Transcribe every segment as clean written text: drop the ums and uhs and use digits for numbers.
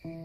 Thank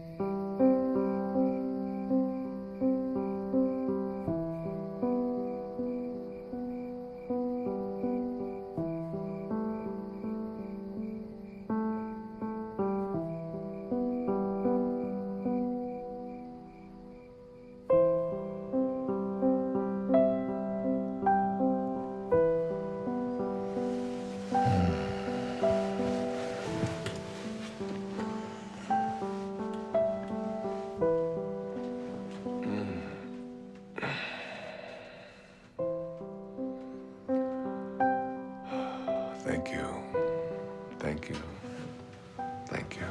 you. Thank you. Thank you.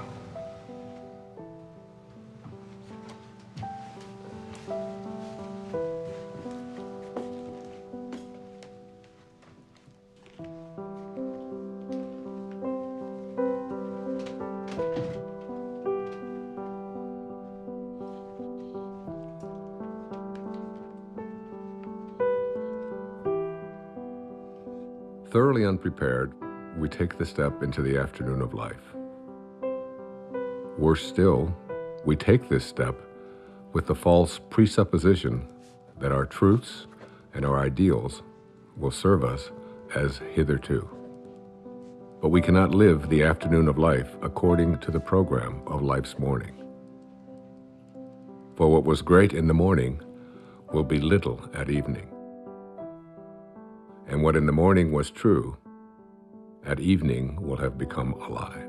Thoroughly unprepared, we take the step into the afternoon of life. Worse still, we take this step with the false presupposition that our truths and our ideals will serve us as hitherto. But we cannot live the afternoon of life according to the program of life's morning. For what was great in the morning will be little at evening. And what in the morning was true, at evening will have become a lie.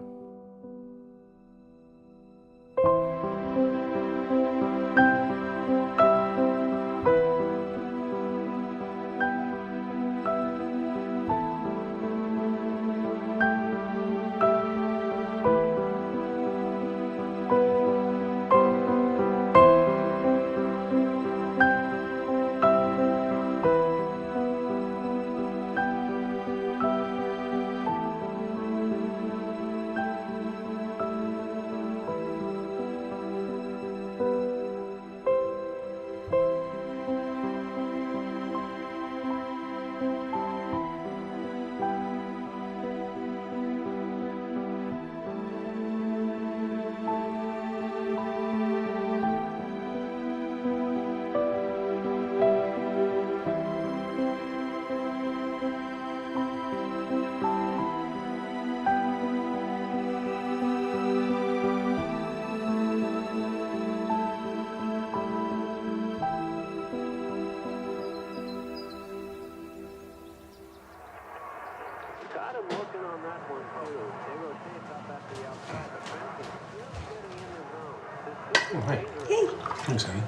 Oh, hey. Hey. Thanks, honey.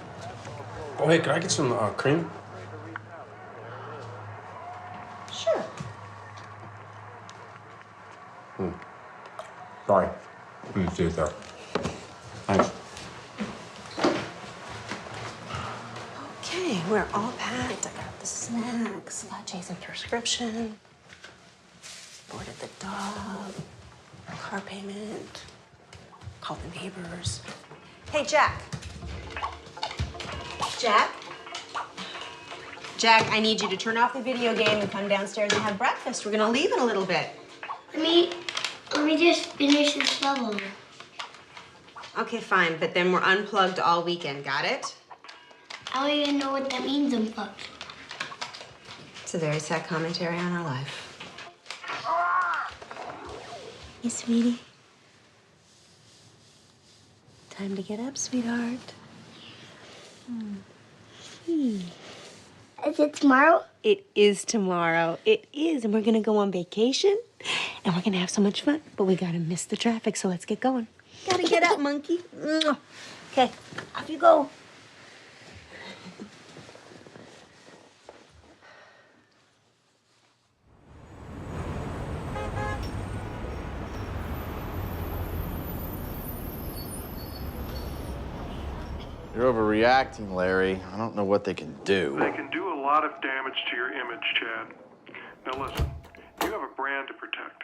Oh, hey, could I get some cream? Sure. Sorry. Didn't see it there. Thanks. Okay, we're all packed. I got the snacks, got Jason's prescription, boarded the dog, car payment, called the neighbors. Hey, Jack. Jack? Jack, I need you to turn off the video game and come downstairs and have breakfast. We're gonna leave in a little bit. Let me just finish this level. Okay, fine, but then we're unplugged all weekend, got it? I don't even know what that means, unplugged. It's a very sad commentary on our life. Hey, sweetie. Time to get up, sweetheart. Is it tomorrow? It is tomorrow. It is, and we're gonna go on vacation, and we're gonna have so much fun, but we gotta miss the traffic, so let's get going. Gotta get up, monkey. Okay, off you go. You're overreacting, Larry. I don't know what they can do. They can do a lot of damage to your image, Chad. Now listen, you have a brand to protect.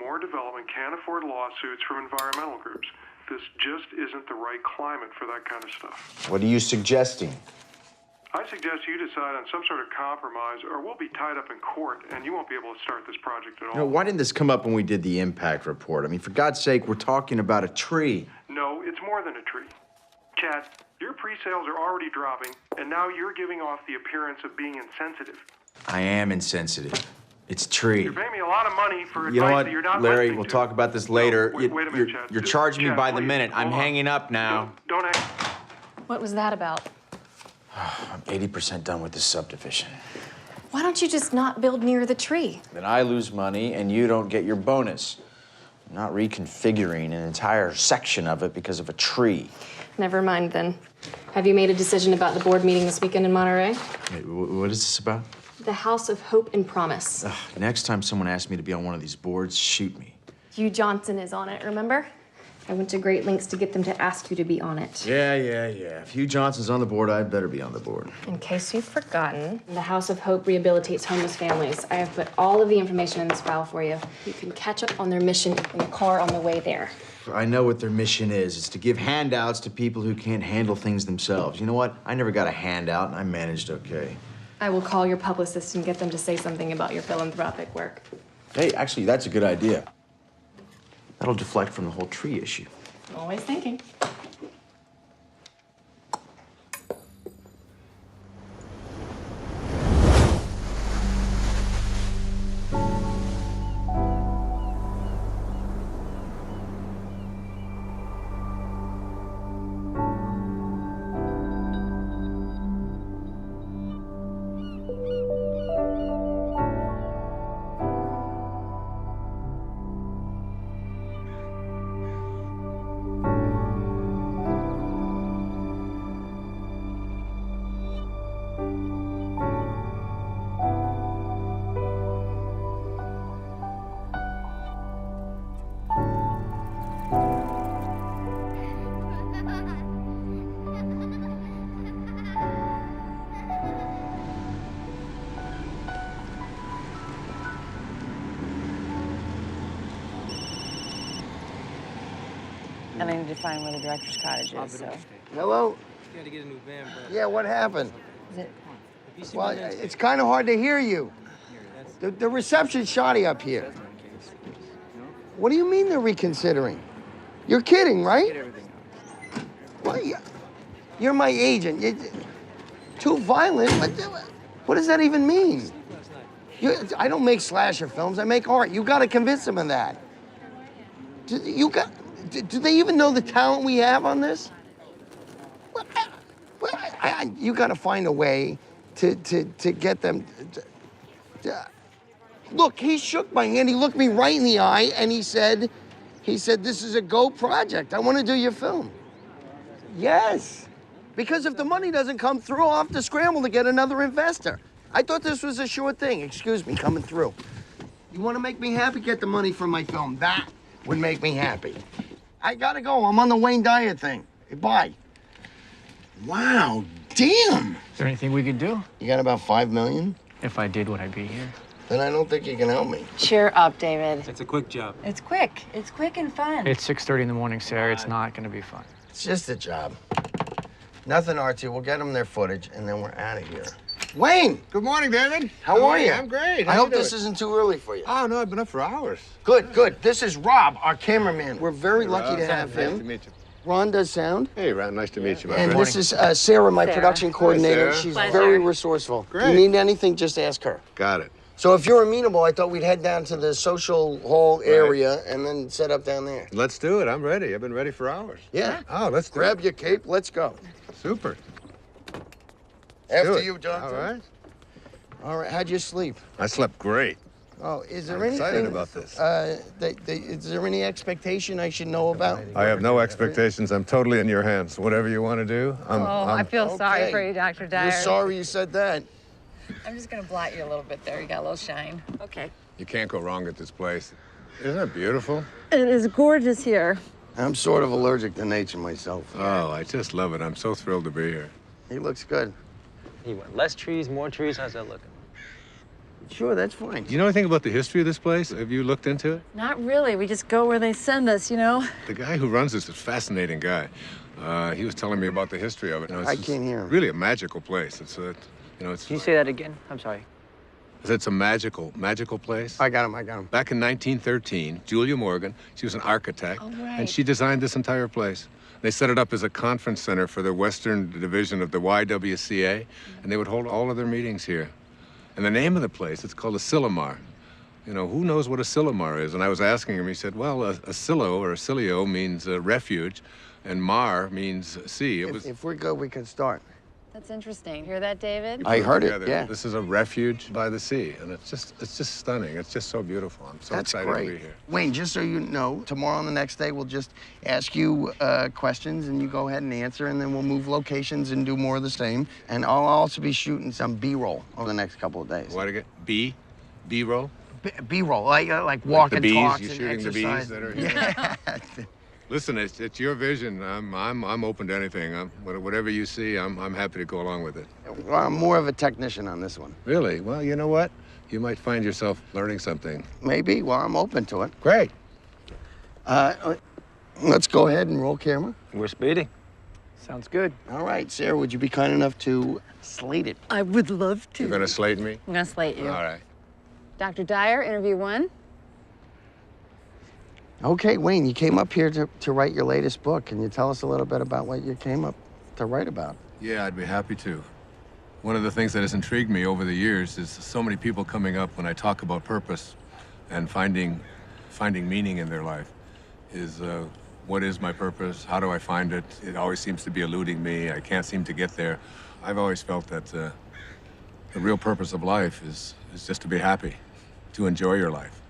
More development can't afford lawsuits from environmental groups. This just isn't the right climate for that kind of stuff. What are you suggesting? I suggest you decide on some sort of compromise, or we'll be tied up in court, and you won't be able to start this project at all. You know, why didn't this come up when we did the impact report? I mean, for God's sake, we're talking about a tree. No, it's more than a tree. Chad, your pre-sales are already dropping, and now you're giving off the appearance of being insensitive. I am insensitive. It's a tree. You're paying me a lot of money for You know advice what, that you're not Larry, listening we'll to. talk about this later. No, wait a minute, Chad. You're charging me Chad, by the please, minute. I'm hold on. hanging up now. Don't hang. What was that about? I'm 80% done with this subdivision. Why don't you just not build near the tree? Then I lose money and you don't get your bonus. I'm not reconfiguring an entire section of it because of a tree. Never mind then. Have you made a decision about the board meeting this weekend in Monterey? Wait, what is this about? The House of Hope and Promise. Next time someone asks me to be on one of these boards, shoot me. Hugh Johnson is on it, remember? I went to great lengths to get them to ask you to be on it. Yeah. If Hugh Johnson's on the board, I'd better be on the board. In case you've forgotten, the House of Hope rehabilitates homeless families. I have put all of the information in this file for you. You can catch up on their mission in the car on the way there. I know what their mission is. It's to give handouts to people who can't handle things themselves. You know what? I never got a handout, and I managed okay. I will call your publicist and get them to say something about your philanthropic work. Hey, actually, that's a good idea. That'll deflect from the whole tree issue. Always thinking. And I need to find where the director's cottage is, so. Hello? You gotta get a new van, bro. Yeah, what happened? Is it? Well, it's kind of hard to hear you. The reception's shoddy up here. What do you mean they're reconsidering? You're kidding, right? Well, you're my agent. Too violent? What does that even mean? I don't make slasher films. I make art. You got to convince them of that. Do they even know the talent we have on this? You got to find a way to get them. Look, he shook my hand. He looked me right in the eye, and he said, "This is a go project. I want to do your film." Yes, because if the money doesn't come through, I'll have to scramble to get another investor. I thought this was a sure thing. Excuse me, coming through. You want to make me happy? Get the money for my film. That would make me happy. I gotta go. I'm on the Wayne Dyer thing. Hey, bye. Wow, damn. Is there anything we could do? You got about $5 million? If I did, would I be here? Then I don't think you can help me. Cheer up, David. It's a quick job. It's quick. It's quick and fun. It's 6:30 in the morning, Sarah. It's not gonna be fun. It's just a job. Nothing artsy. We'll get them their footage, and then we're out of here. Wayne! Good morning, David. How are you? I'm great. I hope this isn't too early for you. Oh, no, I've been up for hours. Good, good. This is Rob, our cameraman. We're very lucky to have Nice him. to meet you. Ron does sound. Hey, Ron, nice to meet you, my And friend. this is Sarah, my Sarah. production coordinator. Sarah. She's Pleasure. very resourceful. Great. If you need anything, just ask her. Got it. So if you're amenable, I thought we'd head down to the social hall area and then set up down there. Let's do it. I'm ready. I've been ready for hours. Yeah. Oh, let's do Grab it. your cape. Let's go. Super. After Do it. you, Jonathan. All right. All right. How'd you sleep? I slept great. Oh, is there I'm anything? excited about this. Is there any expectation I should know about? I have no expectations. I'm totally in your hands. Whatever you want to do, I feel sorry Okay. for you, Dr. Dyer. You're sorry you said that. I'm just gonna blot you a little bit there. You got a little shine. Okay. You can't go wrong at this place. Isn't it beautiful? It is gorgeous here. I'm sort of allergic to nature myself. Oh, I just love it. I'm so thrilled to be here. He looks good. You want less trees, more trees? How's that looking? Sure, that's fine. Do you know anything about the history of this place? Have you looked into it? Not really. We just go where they send us, you know? The guy who runs this is a fascinating guy. He was telling me about the history of it. You know, I can't hear him. Really a magical place. It's a, it's. Can you say that again? I'm sorry. It's a magical place. I got him. Back in 1913, Julia Morgan, she was an architect, and she designed this entire place. They set it up as a conference center for the Western Division of the YWCA, and they would hold all of their meetings here. And the name of the place, it's called a Silomar. You know, who knows what a Silomar is? And I was asking him, he said, well, a silo or a silio means refuge, and mar means sea. If we're good, we can start. That's interesting. Hear that, David? I heard it, yeah. This is a refuge by the sea, and it's just stunning. It's just so beautiful. I'm so excited to be here. Wayne, just so you know, tomorrow and the next day, we'll just ask you questions, and you go ahead and answer, and then we'll move locations and do more of the same. And I'll also be shooting some B-roll over the next couple of days. What again? B-roll? B-roll, like walk and talks and exercise. You're shooting the bees that are here? Yeah. Listen, it's your vision. I'm open to anything. Whatever you see, I'm happy to go along with it. Well, I'm more of a technician on this one. Really? Well, you know what? You might find yourself learning something. Maybe. Well, I'm open to it. Great. Let's go ahead and roll camera. We're speeding. Sounds good. All right, Sarah, would you be kind enough to slate it? I would love to. You're gonna slate me? I'm gonna slate you. All right. Dr. Dyer, interview 1. Okay, Wayne, you came up here to write your latest book. Can you tell us a little bit about what you came up to write about? Yeah, I'd be happy to. One of the things that has intrigued me over the years is so many people coming up when I talk about purpose and finding meaning in their life is what is my purpose? How do I find it? It always seems to be eluding me. I can't seem to get there. I've always felt that the real purpose of life is just to be happy, to enjoy your life,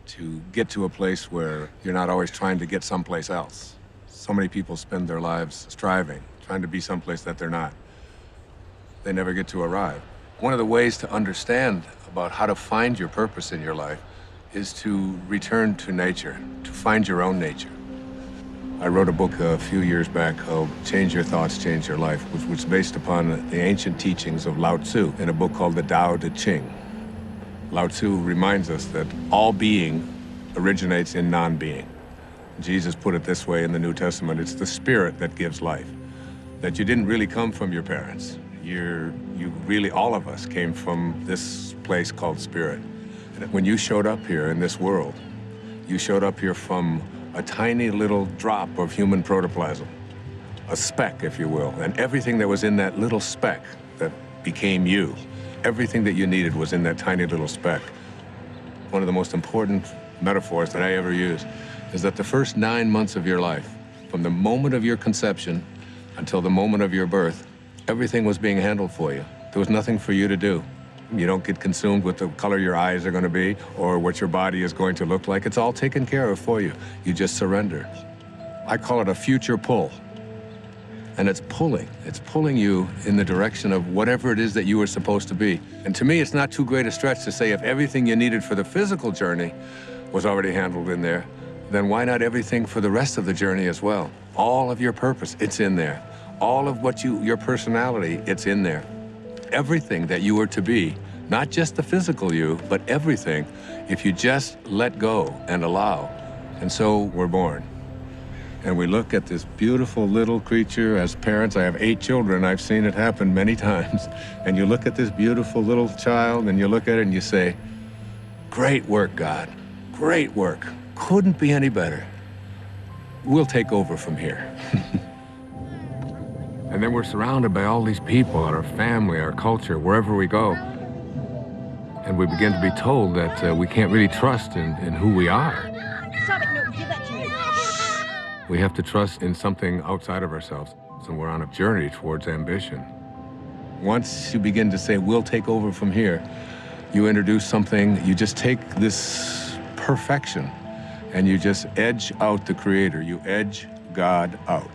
to get to a place where you're not always trying to get someplace else. So many people spend their lives striving, trying to be someplace that they're not. They never get to arrive. One of the ways to understand about how to find your purpose in your life is to return to nature, to find your own nature. I wrote a book a few years back called Change Your Thoughts, Change Your Life, which was based upon the ancient teachings of Lao Tzu in a book called the Tao Te Ching. Lao Tzu reminds us that all being originates in non-being. Jesus put it this way in the New Testament, it's the spirit that gives life. That you didn't really come from your parents. You really, all of us came from this place called spirit. And when you showed up here in this world, you showed up here from a tiny little drop of human protoplasm, a speck, if you will, and everything that was in that little speck that became you, everything that you needed was in that tiny little speck. One of the most important metaphors that I ever use is that the first 9 months of your life, from the moment of your conception until the moment of your birth, everything was being handled for you. There was nothing for you to do. You don't get consumed with the color your eyes are going to be or what your body is going to look like. It's all taken care of for you. You just surrender. I call it a future pull. And it's pulling you in the direction of whatever it is that you were supposed to be. And to me, it's not too great a stretch to say if everything you needed for the physical journey was already handled in there, then why not everything for the rest of the journey as well? All of your purpose, it's in there. All of what your personality, it's in there. Everything that you were to be, not just the physical you, but everything, if you just let go and allow. And so we're born. And we look at this beautiful little creature. As parents, I have 8 children. I've seen it happen many times. And you look at this beautiful little child and you look at it and you say, great work, God. Great work. Couldn't be any better. We'll take over from here. And then we're surrounded by all these people, our family, our culture, wherever we go. And we begin to be told that we can't really trust in who we are. Stop it, no, give that to me. We have to trust in something outside of ourselves. And we're on a journey towards ambition. Once you begin to say, we'll take over from here, you introduce something, you just take this perfection and you just edge out the Creator. You edge God out.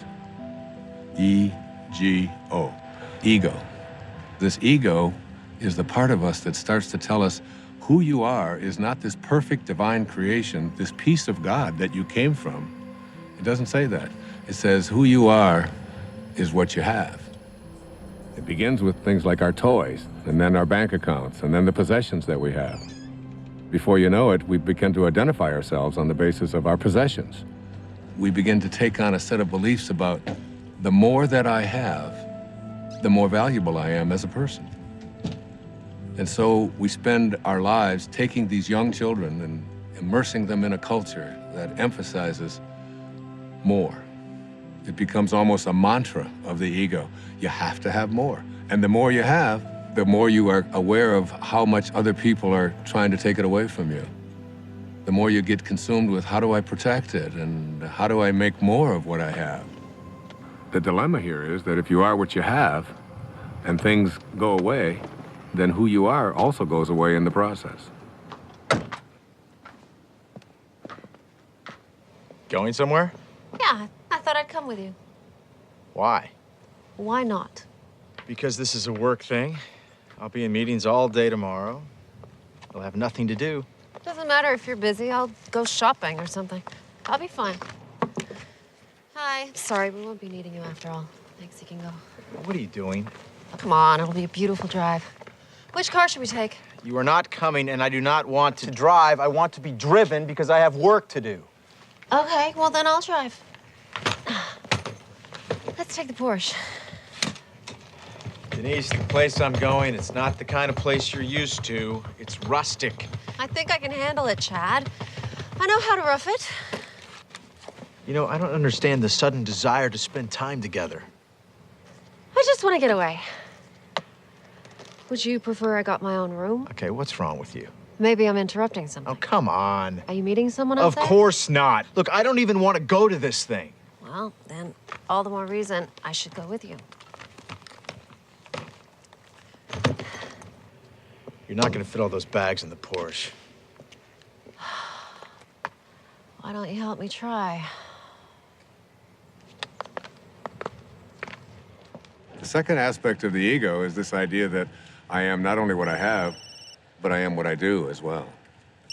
E-G-O, ego. This ego is the part of us that starts to tell us who you are is not this perfect divine creation, this piece of God that you came from. It doesn't say that. It says who you are is what you have. It begins with things like our toys, and then our bank accounts, and then the possessions that we have. Before you know it, we begin to identify ourselves on the basis of our possessions. We begin to take on a set of beliefs about the more that I have, the more valuable I am as a person. And so we spend our lives taking these young children and immersing them in a culture that emphasizes more. It becomes almost a mantra of the ego. You have to have more. And the more you have, the more you are aware of how much other people are trying to take it away from you. The more you get consumed with, how do I protect it, and how do I make more of what I have? The dilemma here is that if you are what you have and things go away, then who you are also goes away in the process. Going somewhere? Yeah, I thought I'd come with you. Why? Why not? Because this is a work thing. I'll be in meetings all day tomorrow. I'll have nothing to do. Doesn't matter if you're busy. I'll go shopping or something. I'll be fine. Hi. Sorry, we won't be needing you after all. Thanks, you can go. What are you doing? Come on, it'll be a beautiful drive. Which car should we take? You are not coming, and I do not want to drive. I want to be driven because I have work to do. Okay, well then I'll drive. Let's take the Porsche. Denise, the place I'm going, it's not the kind of place you're used to. It's rustic. I think I can handle it, Chad. I know how to rough it. You know, I don't understand the sudden desire to spend time together. I just want to get away. Would you prefer I got my own room? Okay, what's wrong with you? Maybe I'm interrupting something. Oh, come on. Are you meeting someone out Of there? course not. Look, I don't even want to go to this thing. Well, then all the more reason I should go with you. You're not going to fit all those bags in the Porsche. Why don't you help me try? The second aspect of the ego is this idea that I am not only what I have, but I am what I do as well.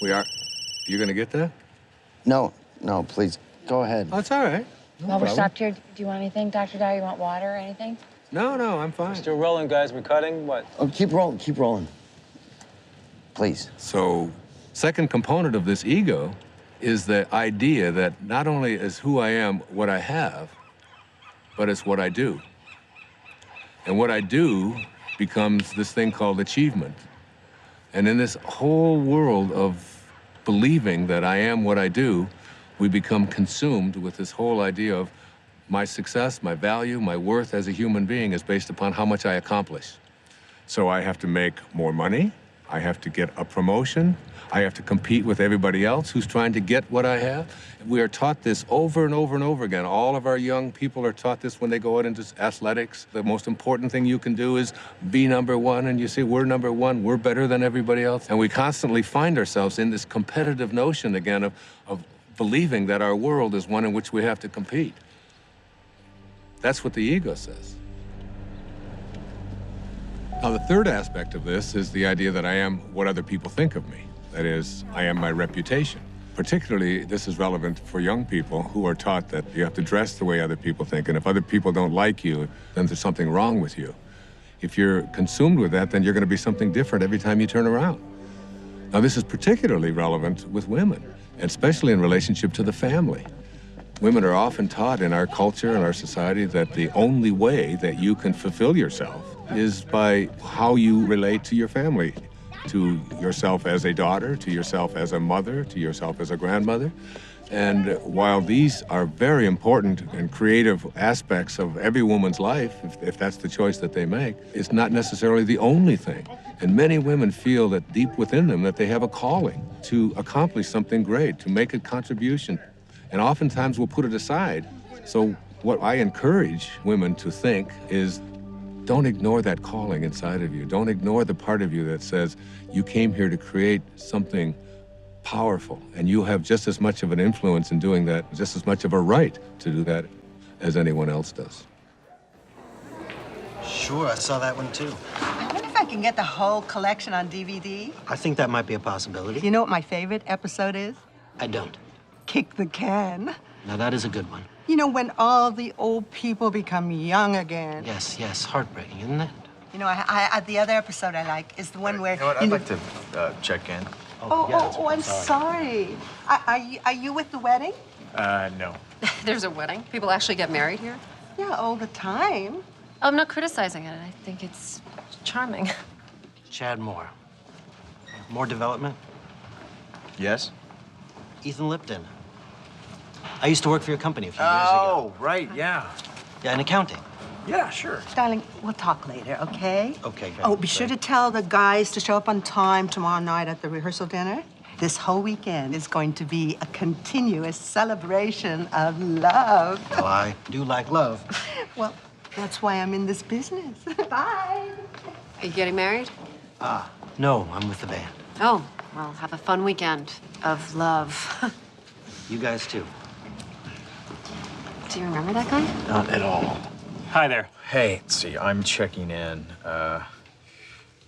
You gonna get that? No, please, go ahead. Oh, it's all right. No While we're problem. stopped here, do you want anything, Dr. Dyer? You want water or anything? No, I'm fine. Still rolling, guys. We're cutting. What? Oh, keep rolling. Please. So, second component of this ego is the idea that not only is who I am what I have, but it's what I do. And what I do becomes this thing called achievement. And in this whole world of believing that I am what I do, we become consumed with this whole idea of my success, my value, my worth as a human being is based upon how much I accomplish. So I have to make more money, I have to get a promotion, I have to compete with everybody else who's trying to get what I have. We are taught this over and over and over again. All of our young people are taught this when they go out into athletics. The most important thing you can do is be number one, and you say, we're number one, we're better than everybody else. And we constantly find ourselves in this competitive notion again of believing that our world is one in which we have to compete. That's what the ego says. Now, the third aspect of this is the idea that I am what other people think of me. That is, I am my reputation. Particularly, this is relevant for young people who are taught that you have to dress the way other people think, and if other people don't like you, then there's something wrong with you. If you're consumed with that, then you're going to be something different every time you turn around. Now, this is particularly relevant with women, especially in relationship to the family. Women are often taught in our culture and our society that the only way that you can fulfill yourself is by how you relate to your family, to yourself as a daughter, to yourself as a mother, to yourself as a grandmother. And while these are very important and creative aspects of every woman's life, if that's the choice that they make, it's not necessarily the only thing. And many women feel that deep within them that they have a calling to accomplish something great, to make a contribution. And oftentimes we'll put it aside. So what I encourage women to think is, don't ignore that calling inside of you. Don't ignore the part of you that says you came here to create something powerful, and you have just as much of an influence in doing that, just as much of a right to do that as anyone else does. Sure, I saw that one too. I wonder if I can get the whole collection on DVD. I think that might be a possibility. You know what my favorite episode is? I don't. Kick the Can. Now that is a good one. You know, when all the old people become young again. Yes, heartbreaking, isn't it? You know, the other episode I like is the one where... You know what, I'd like to check in. I'm sorry. Are you with the wedding? No. There's a wedding? People actually get married here? Yeah, all the time. I'm not criticizing it. I think it's charming. Chad Moore. More development? Yes? Ethan Lipton. I used to work for your company a few years ago. Oh, right, yeah. Yeah, in accounting. Yeah, sure. Darling, we'll talk later, okay? Okay, great. Oh, be sure to tell the guys to show up on time tomorrow night at the rehearsal dinner. This whole weekend is going to be a continuous celebration of love. Well, I do like love. Well, that's why I'm in this business. Bye. Are you getting married? No, I'm with the band. Oh, well, have a fun weekend of love. You guys too. Do you remember that guy? Not at all. Hi there. Hey, let's see, I'm checking in. The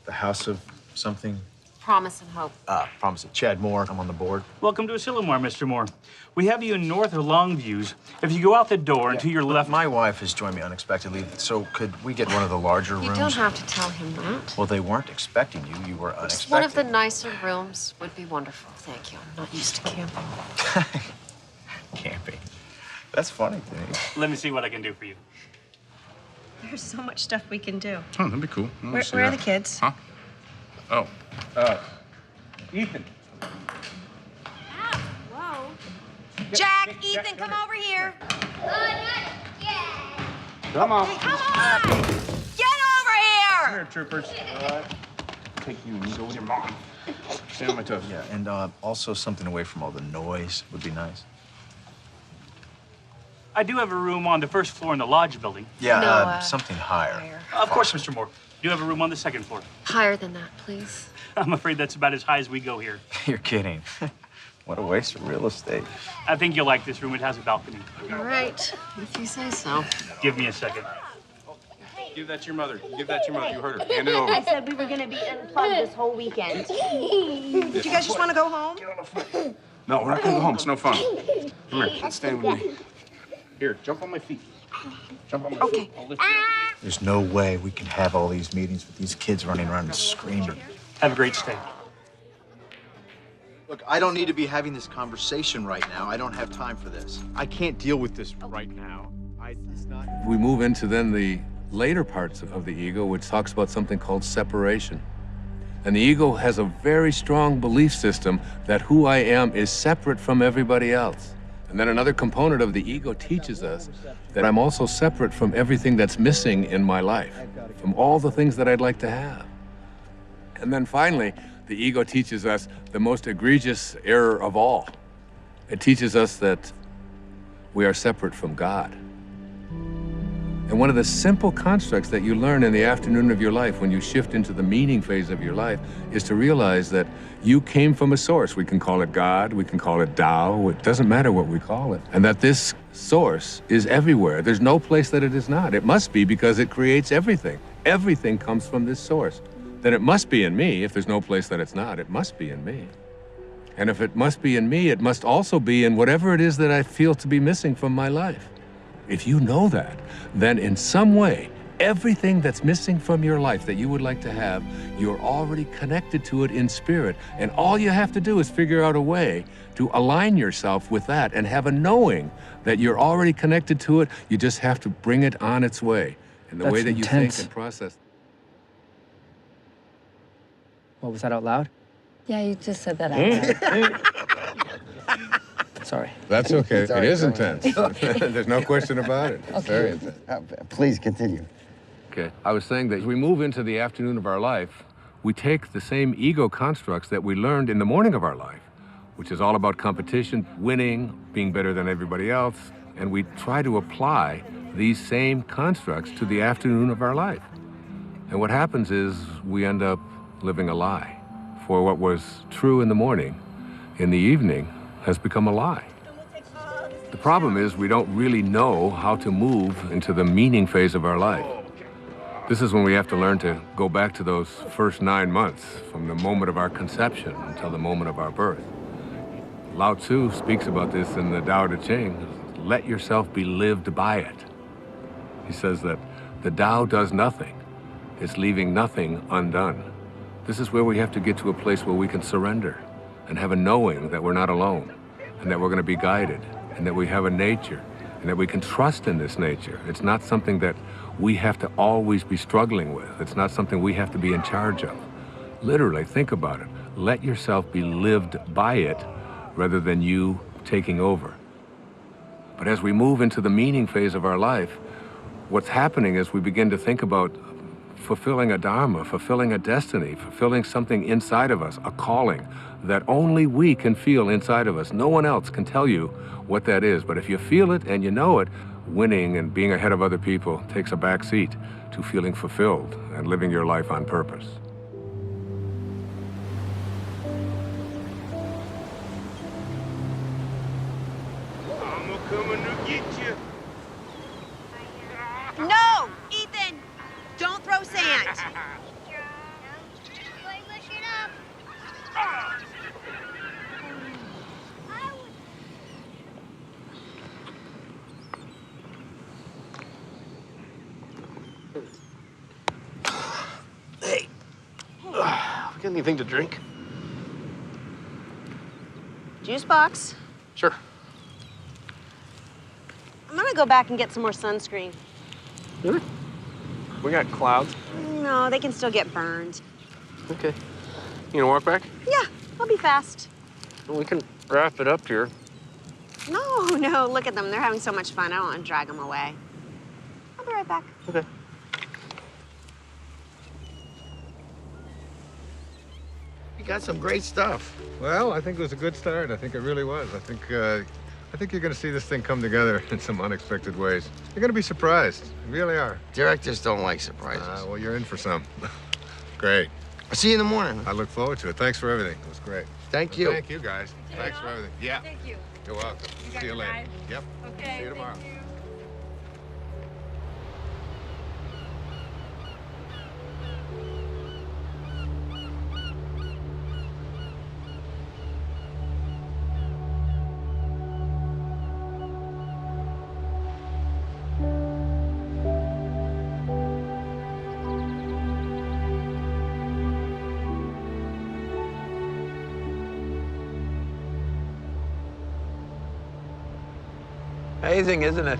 House of something? Promise and Hope. Promise it. Chad Moore, I'm on the board. Welcome to Asilomar, Mr. Moore. We have you in north of Longviews. If you go out the door and to your left... My wife has joined me unexpectedly, so could we get one of the larger rooms? You don't have to tell him that. Well, they weren't expecting you. You were unexpected. Just one of the nicer rooms would be wonderful. Thank you. I'm not used to camping. Camping. That's funny to me. Let me see what I can do for you. There's so much stuff we can do. Oh, that'd be cool. Where are the kids? Huh? Oh, Ethan. Whoa. Jack, Ethan, come over here. Come on. Come on! Get over here! Here, troopers. Take you and you go with your mom. Stand on my toes. Yeah, and also something away from all the noise would be nice. I do have a room on the first floor in the lodge building. Yeah, No, something higher. Of course, Mr. Moore. I do have a room on the second floor. Higher than that, please. I'm afraid that's about as high as we go here. You're kidding. What a waste of real estate. I think you'll like this room. It has a balcony. All right, if you say so. Give me a second. Give that to your mother. Give that to your mother. You heard her. Hand it over. I said we were gonna be unplugged this whole weekend. Do you guys just want to go home? No, we're not gonna go home. It's no fun. Come here. Stand with me. Here, jump on my feet. Jump on my feet. I'll lift you up. There's no way we can have all these meetings with these kids running around and screaming. Have a great stay. Look, I don't need to be having this conversation right now. I don't have time for this. I can't deal with this right now. It's not... We move into then the later parts of the ego, which talks about something called separation. And the ego has a very strong belief system that who I am is separate from everybody else. And then another component of the ego teaches us that I'm also separate from everything that's missing in my life, from all the things that I'd like to have. And then finally, the ego teaches us the most egregious error of all. It teaches us that we are separate from God. And one of the simple constructs that you learn in the afternoon of your life when you shift into the meaning phase of your life is to realize that you came from a source. We can call it God, we can call it Tao, it doesn't matter what we call it. And that this source is everywhere. There's no place that it is not. It must be because it creates everything. Everything comes from this source. Then it must be in me. If there's no place that it's not, it must be in me. And if it must be in me, it must also be in whatever it is that I feel to be missing from my life. If you know that, then in some way, everything that's missing from your life that you would like to have, you're already connected to it in spirit. And all you have to do is figure out a way to align yourself with that and have a knowing that you're already connected to it. You just have to bring it on its way. And the way that you think and process. What was that out loud? Yeah, you just said that out loud. Sorry. That's okay. Sorry, it is go intense. There's no question about it. It's very intense. Please continue. Okay. I was saying that as we move into the afternoon of our life, we take the same ego constructs that we learned in the morning of our life, which is all about competition, winning, being better than everybody else, and we try to apply these same constructs to the afternoon of our life. And what happens is we end up living a lie. For what was true in the morning, in the evening, has become a lie. The problem is we don't really know how to move into the meaning phase of our life. This is when we have to learn to go back to those first 9 months, from the moment of our conception until the moment of our birth. Lao Tzu speaks about this in the Tao Te Ching. Let yourself be lived by it. He says that the Tao does nothing. It's leaving nothing undone. This is where we have to get to a place where we can surrender and have a knowing that we're not alone and that we're going to be guided and that we have a nature and that we can trust in this nature. It's not something that we have to always be struggling with. It's not something we have to be in charge of. Literally, think about it. Let yourself be lived by it rather than you taking over. But as we move into the meaning phase of our life, what's happening is we begin to think about fulfilling a dharma, fulfilling a destiny, fulfilling something inside of us, a calling that only we can feel inside of us. No one else can tell you what that is. But if you feel it and you know it, winning and being ahead of other people takes a back seat to feeling fulfilled and living your life on purpose. I'm coming to get you. No, Ethan! Don't throw sand. Hey, we got anything to drink? Juice box. Sure. I'm gonna go back and get some more sunscreen. Really? We got clouds. No, they can still get burned. Okay. You gonna walk back? Yeah, I'll be fast. Well, we can wrap it up here. No, look at them. They're having so much fun. I don't want to drag them away. I'll be right back. Okay. You got some great stuff. Well, I think it was a good start. I think it really was. I think you're going to see this thing come together in some unexpected ways. You're going to be surprised. You really are. Directors don't like surprises. Well, you're in for some. Great. I'll see you in the morning. I look forward to it. Thanks for everything. It was great. Thank you. Thank you, guys. Thanks for everything. Yeah. Thank you. You're welcome. See you later. Yep. Okay. See you tomorrow. Thank you. Amazing, isn't it?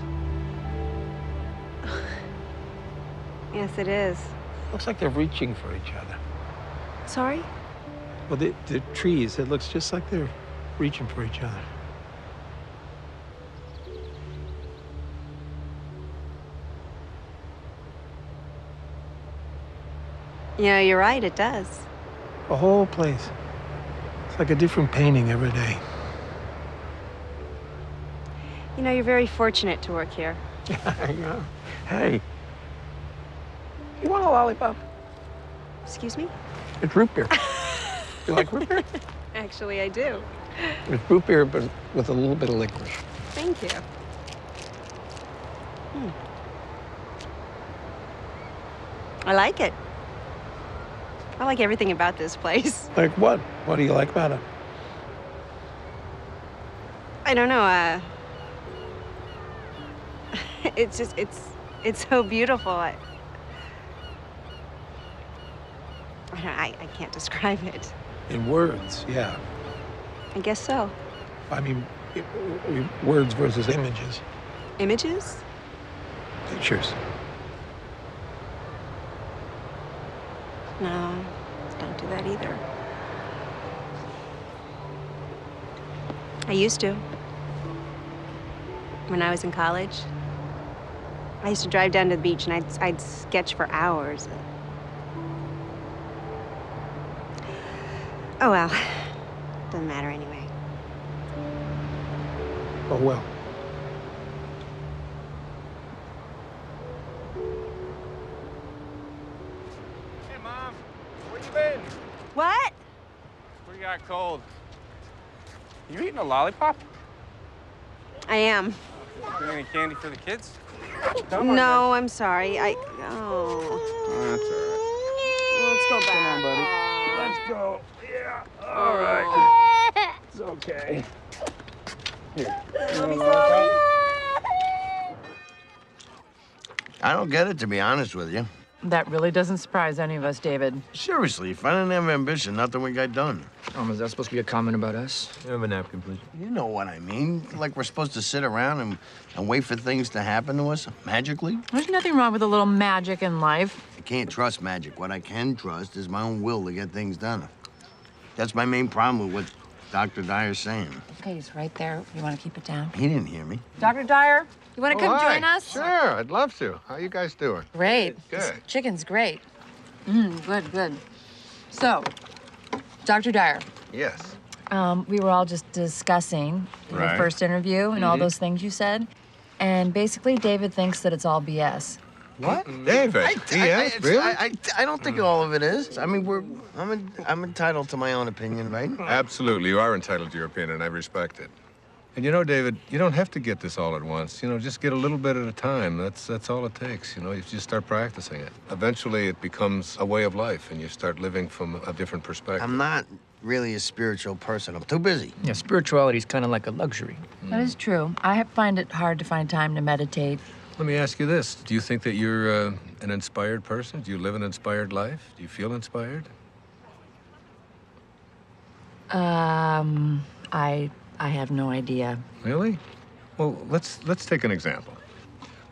Yes, it is. Looks like they're reaching for each other. Sorry? Well, the trees, it looks just like they're reaching for each other. Yeah, you're right, it does. The whole place. It's like a different painting every day. You know, you're very fortunate to work here. I know. Hey, you want a lollipop? Excuse me? It's root beer. You like root beer? Actually, I do. It's root beer, but with a little bit of licorice. Thank you. I like it. I like everything about this place. Like what? What do you like about it? I don't know, it's just, it's so beautiful. I can't describe it. In words, yeah. I guess so. I mean, words versus images. Images? Pictures. No, don't do that either. I used to. When I was in college, I used to drive down to the beach and I'd sketch for hours. Oh well, doesn't matter anyway. Oh well. Hey, Mom. Where you been? What? We got cold. You eating a lollipop? I am. You got any candy for the kids? No, I'm sorry. Oh, that's all right. Let's go back. Come on, buddy. Let's go. Yeah. All right. It's okay. Here. I don't get it, to be honest with you. That really doesn't surprise any of us, David. Seriously, if I didn't have ambition, nothing would get done. Is that supposed to be a comment about us? You have a napkin, please. You know what I mean. Like we're supposed to sit around and wait for things to happen to us magically. There's nothing wrong with a little magic in life. I can't trust magic. What I can trust is my own will to get things done. That's my main problem with what Dr. Dyer's saying. Okay, he's right there. You want to keep it down? He didn't hear me. Dr. Dyer, you want to come hi. join us? Sure, I'd love to. How you guys doing? Great. Good. This chicken's great. Good, good. So, Dr. Dyer. Yes. We were all just discussing your Right. first interview and all those things you said. And basically, David thinks that it's all BS. What? David? Really? I don't think all of it is. I mean, I'm entitled to my own opinion, right? Absolutely, you are entitled to your opinion, and I respect it. And you know, David, you don't have to get this all at once. You know, just get a little bit at a time. That's all it takes. You know, you just start practicing it. Eventually, it becomes a way of life, and you start living from a different perspective. I'm not really a spiritual person. I'm too busy. Yeah, spirituality is kind of like a luxury. That is true. I find it hard to find time to meditate. Let me ask you this. Do you think that you're an inspired person? Do you live an inspired life? Do you feel inspired? I have no idea. Really? Well, let's take an example.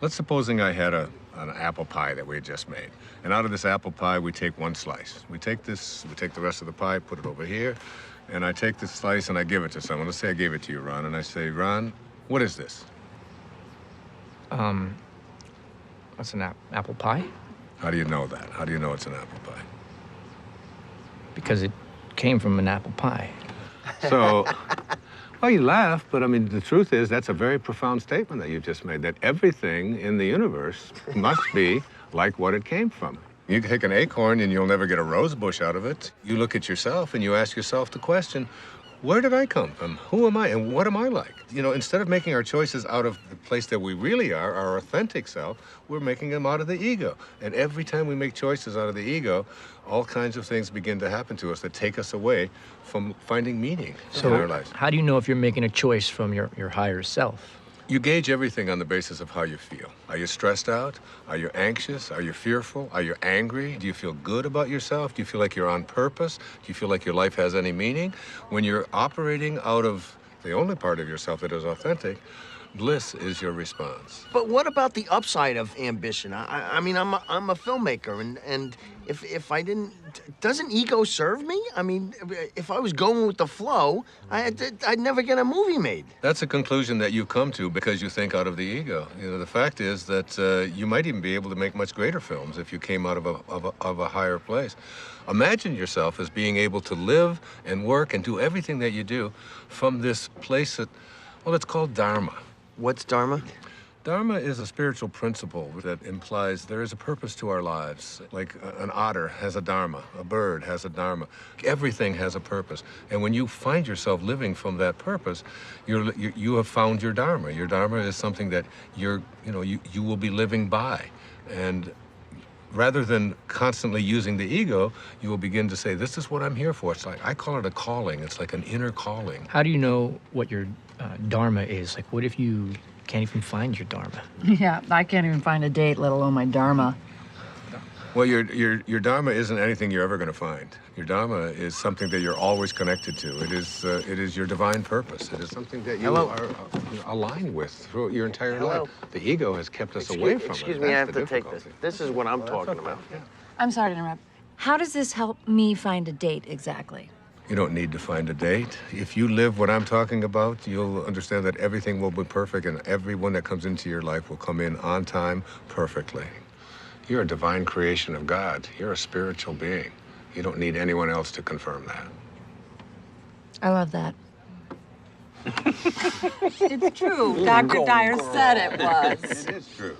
Let's supposing I had an apple pie that we had just made. And out of this apple pie, we take one slice. We take the rest of the pie, put it over here, and I take this slice and I give it to someone. Let's say I gave it to you, Ron, and I say, Ron, what is this? That's an apple pie? How do you know that? How do you know it's an apple pie? Because it came from an apple pie. So, well, you laugh, but I mean, the truth is that's a very profound statement that you've just made, that everything in the universe must be like what it came from. You take an acorn and you'll never get a rose bush out of it. You look at yourself and you ask yourself the question, where did I come from? Who am I and what am I like? You know, instead of making our choices out of the place that we really are, our authentic self, we're making them out of the ego. And every time we make choices out of the ego, all kinds of things begin to happen to us that take us away from finding meaning in our lives. How do you know if you're making a choice from your higher self? You gauge everything on the basis of how you feel. Are you stressed out? Are you anxious? Are you fearful? Are you angry? Do you feel good about yourself? Do you feel like you're on purpose? Do you feel like your life has any meaning? When you're operating out of the only part of yourself that is authentic, bliss is your response. But what about the upside of ambition? I mean, I'm a filmmaker, and if I didn't, doesn't ego serve me? I mean, if I was going with the flow, I'd never get a movie made. That's a conclusion that you've come to because you think out of the ego. You know, the fact is that you might even be able to make much greater films if you came out of a higher place. Imagine yourself as being able to live and work and do everything that you do from this place that, well, it's called Dharma. What's Dharma? Dharma is a spiritual principle that implies there is a purpose to our lives. Like an otter has a dharma, a bird has a dharma. Everything has a purpose. And when you find yourself living from that purpose, you have found your dharma. Your dharma is something that you will be living by. And rather than constantly using the ego, you will begin to say, this is what I'm here for. It's like, I call it a calling. It's like an inner calling. How do you know what your dharma is? Like, what if you can't even find your dharma? Yeah, I can't even find a date, let alone my dharma. Well, your dharma isn't anything you're ever going to find. Your dharma is something that you're always connected to. It is your divine purpose. It is something that you are aligned with throughout your entire life. The ego has kept us away from it. Excuse me, I have to take this. This is what I'm talking about. I'm sorry to interrupt. How does this help me find a date exactly? You don't need to find a date. If you live what I'm talking about, you'll understand that everything will be perfect and everyone that comes into your life will come in on time perfectly. You're a divine creation of God. You're a spiritual being. You don't need anyone else to confirm that. I love that. It's true. Dr. Dyer said it was. It is true.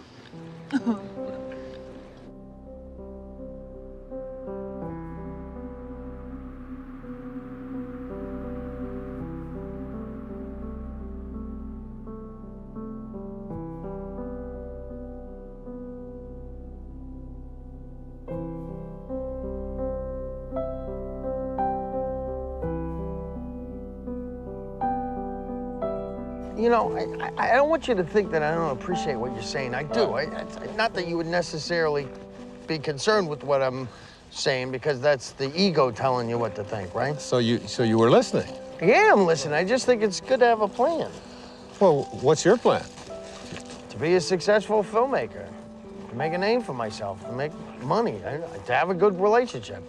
You know, I don't want you to think that I don't appreciate what you're saying. I do. It's not that you would necessarily be concerned with what I'm saying because that's the ego telling you what to think, right? So you were listening? Yeah, I'm listening. I just think it's good to have a plan. Well, what's your plan? To be a successful filmmaker, to make a name for myself, to make money, to have a good relationship.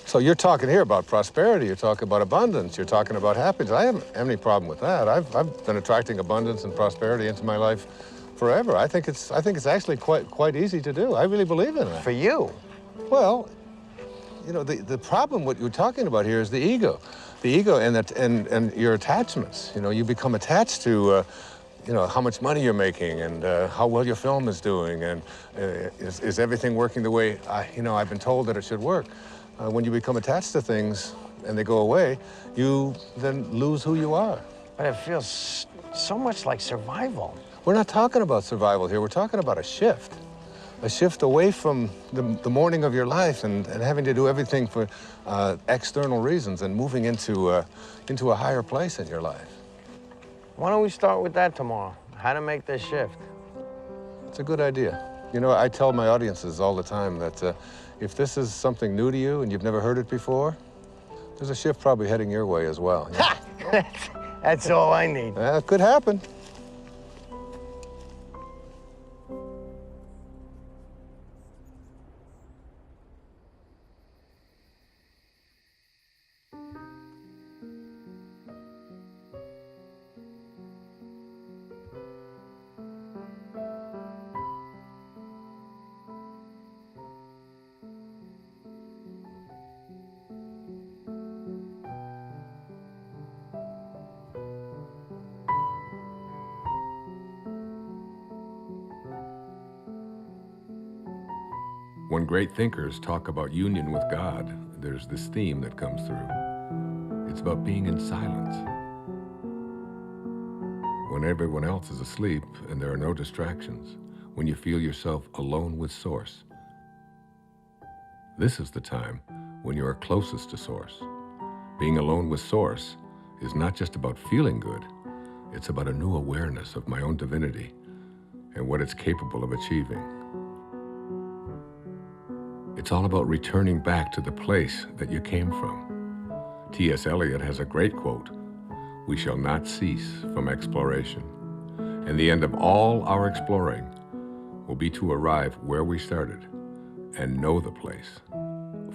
So you're talking here about prosperity, you're talking about abundance, you're talking about happiness. I haven't any problem with that. I've been attracting abundance and prosperity into my life forever. I think it's actually quite easy to do. I really believe in it. For you? Well, you know, the problem what you're talking about here is the ego. The ego and your attachments. You know, you become attached to you know, how much money you're making and how well your film is doing and is everything working the way I've been told that it should work. When you become attached to things and they go away, you then lose who you are. But it feels so much like survival. We're not talking about survival here. We're talking about a shift away from the morning of your life and having to do everything for external reasons and moving into a higher place in your life. Why don't we start with that tomorrow? How to make this shift? It's a good idea. You know, I tell my audiences all the time that if this is something new to you and you've never heard it before, there's a shift probably heading your way as well. Ha! That's all I need. It could happen. When great thinkers talk about union with God, there's this theme that comes through. It's about being in silence. When everyone else is asleep and there are no distractions, when you feel yourself alone with Source. This is the time when you are closest to Source. Being alone with Source is not just about feeling good, it's about a new awareness of my own divinity and what it's capable of achieving. It's all about returning back to the place that you came from. T.S. Eliot has a great quote, "We shall not cease from exploration, and the end of all our exploring will be to arrive where we started and know the place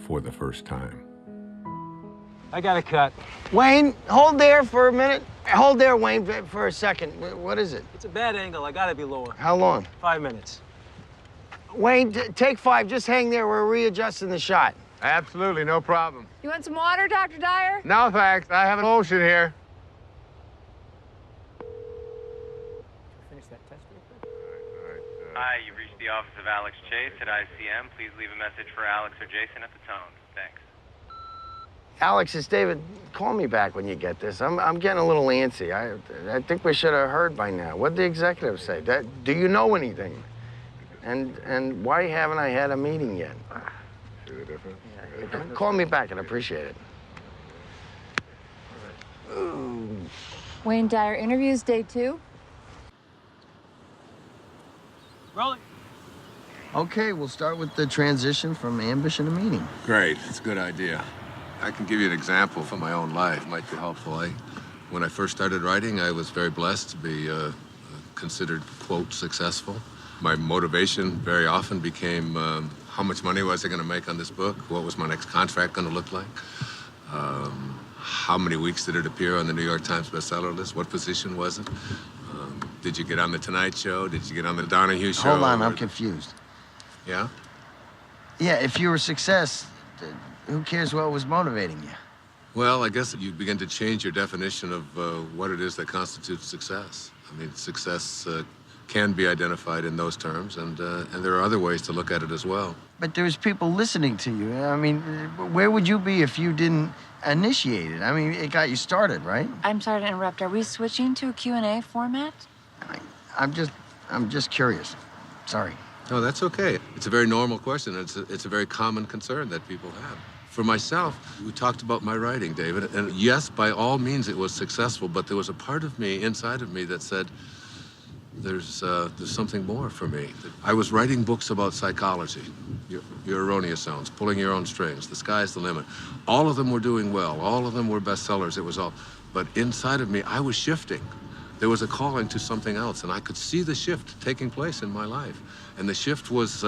for the first time." I got a cut. Wayne, hold there for a minute. Hold there, Wayne, for a second. What is it? It's a bad angle. I gotta be lower. How long? 5 minutes. Wayne, take 5. Just hang there. We're readjusting the shot. Absolutely, no problem. You want some water, Dr. Dyer? No, thanks. I have an ocean here. Finish that test real quick. Hi, you've reached the office of Alex Chase at ICM. Please leave a message for Alex or Jason at the tone. Thanks. Alex, it's David. Call me back when you get this. I'm getting a little antsy. I think we should have heard by now. What did the executive say? Do you know anything? And why haven't I had a meeting yet? See the difference? Yeah. Call me back. I'd appreciate it. Wayne Dyer interviews day 2. Rolling. Okay, we'll start with the transition from ambition to meaning. Great, it's a good idea. I can give you an example from my own life. It might be helpful. When I first started writing, I was very blessed to be considered, quote, successful. My motivation very often became how much money was I going to make on this book? What was my next contract going to look like? How many weeks did it appear on the New York Times bestseller list? What position was it? Did you get on the Tonight Show? Did you get on the Donahue Show? Hold on, I'm confused. Yeah? Yeah, if you were a success, who cares what was motivating you? Well, I guess you begin to change your definition of what it is that constitutes success. I mean, success can be identified in those terms, and there are other ways to look at it as well. But there's people listening to you. I mean, where would you be if you didn't initiate it? I mean, it got you started, right? I'm sorry to interrupt. Are we switching to a Q&A format? I'm just curious. Sorry. No, that's okay. It's a very normal question. It's a very common concern that people have. For myself, we talked about my writing, David, and yes, by all means, it was successful, but there was a part of me, inside of me, that said, there's something more for me. I was writing books about psychology, your erroneous zones, pulling your own strings, the sky's the limit. All of them were doing well. All of them were bestsellers. It was all, but inside of me, I was shifting. There was a calling to something else, and I could see the shift taking place in my life. And the shift was,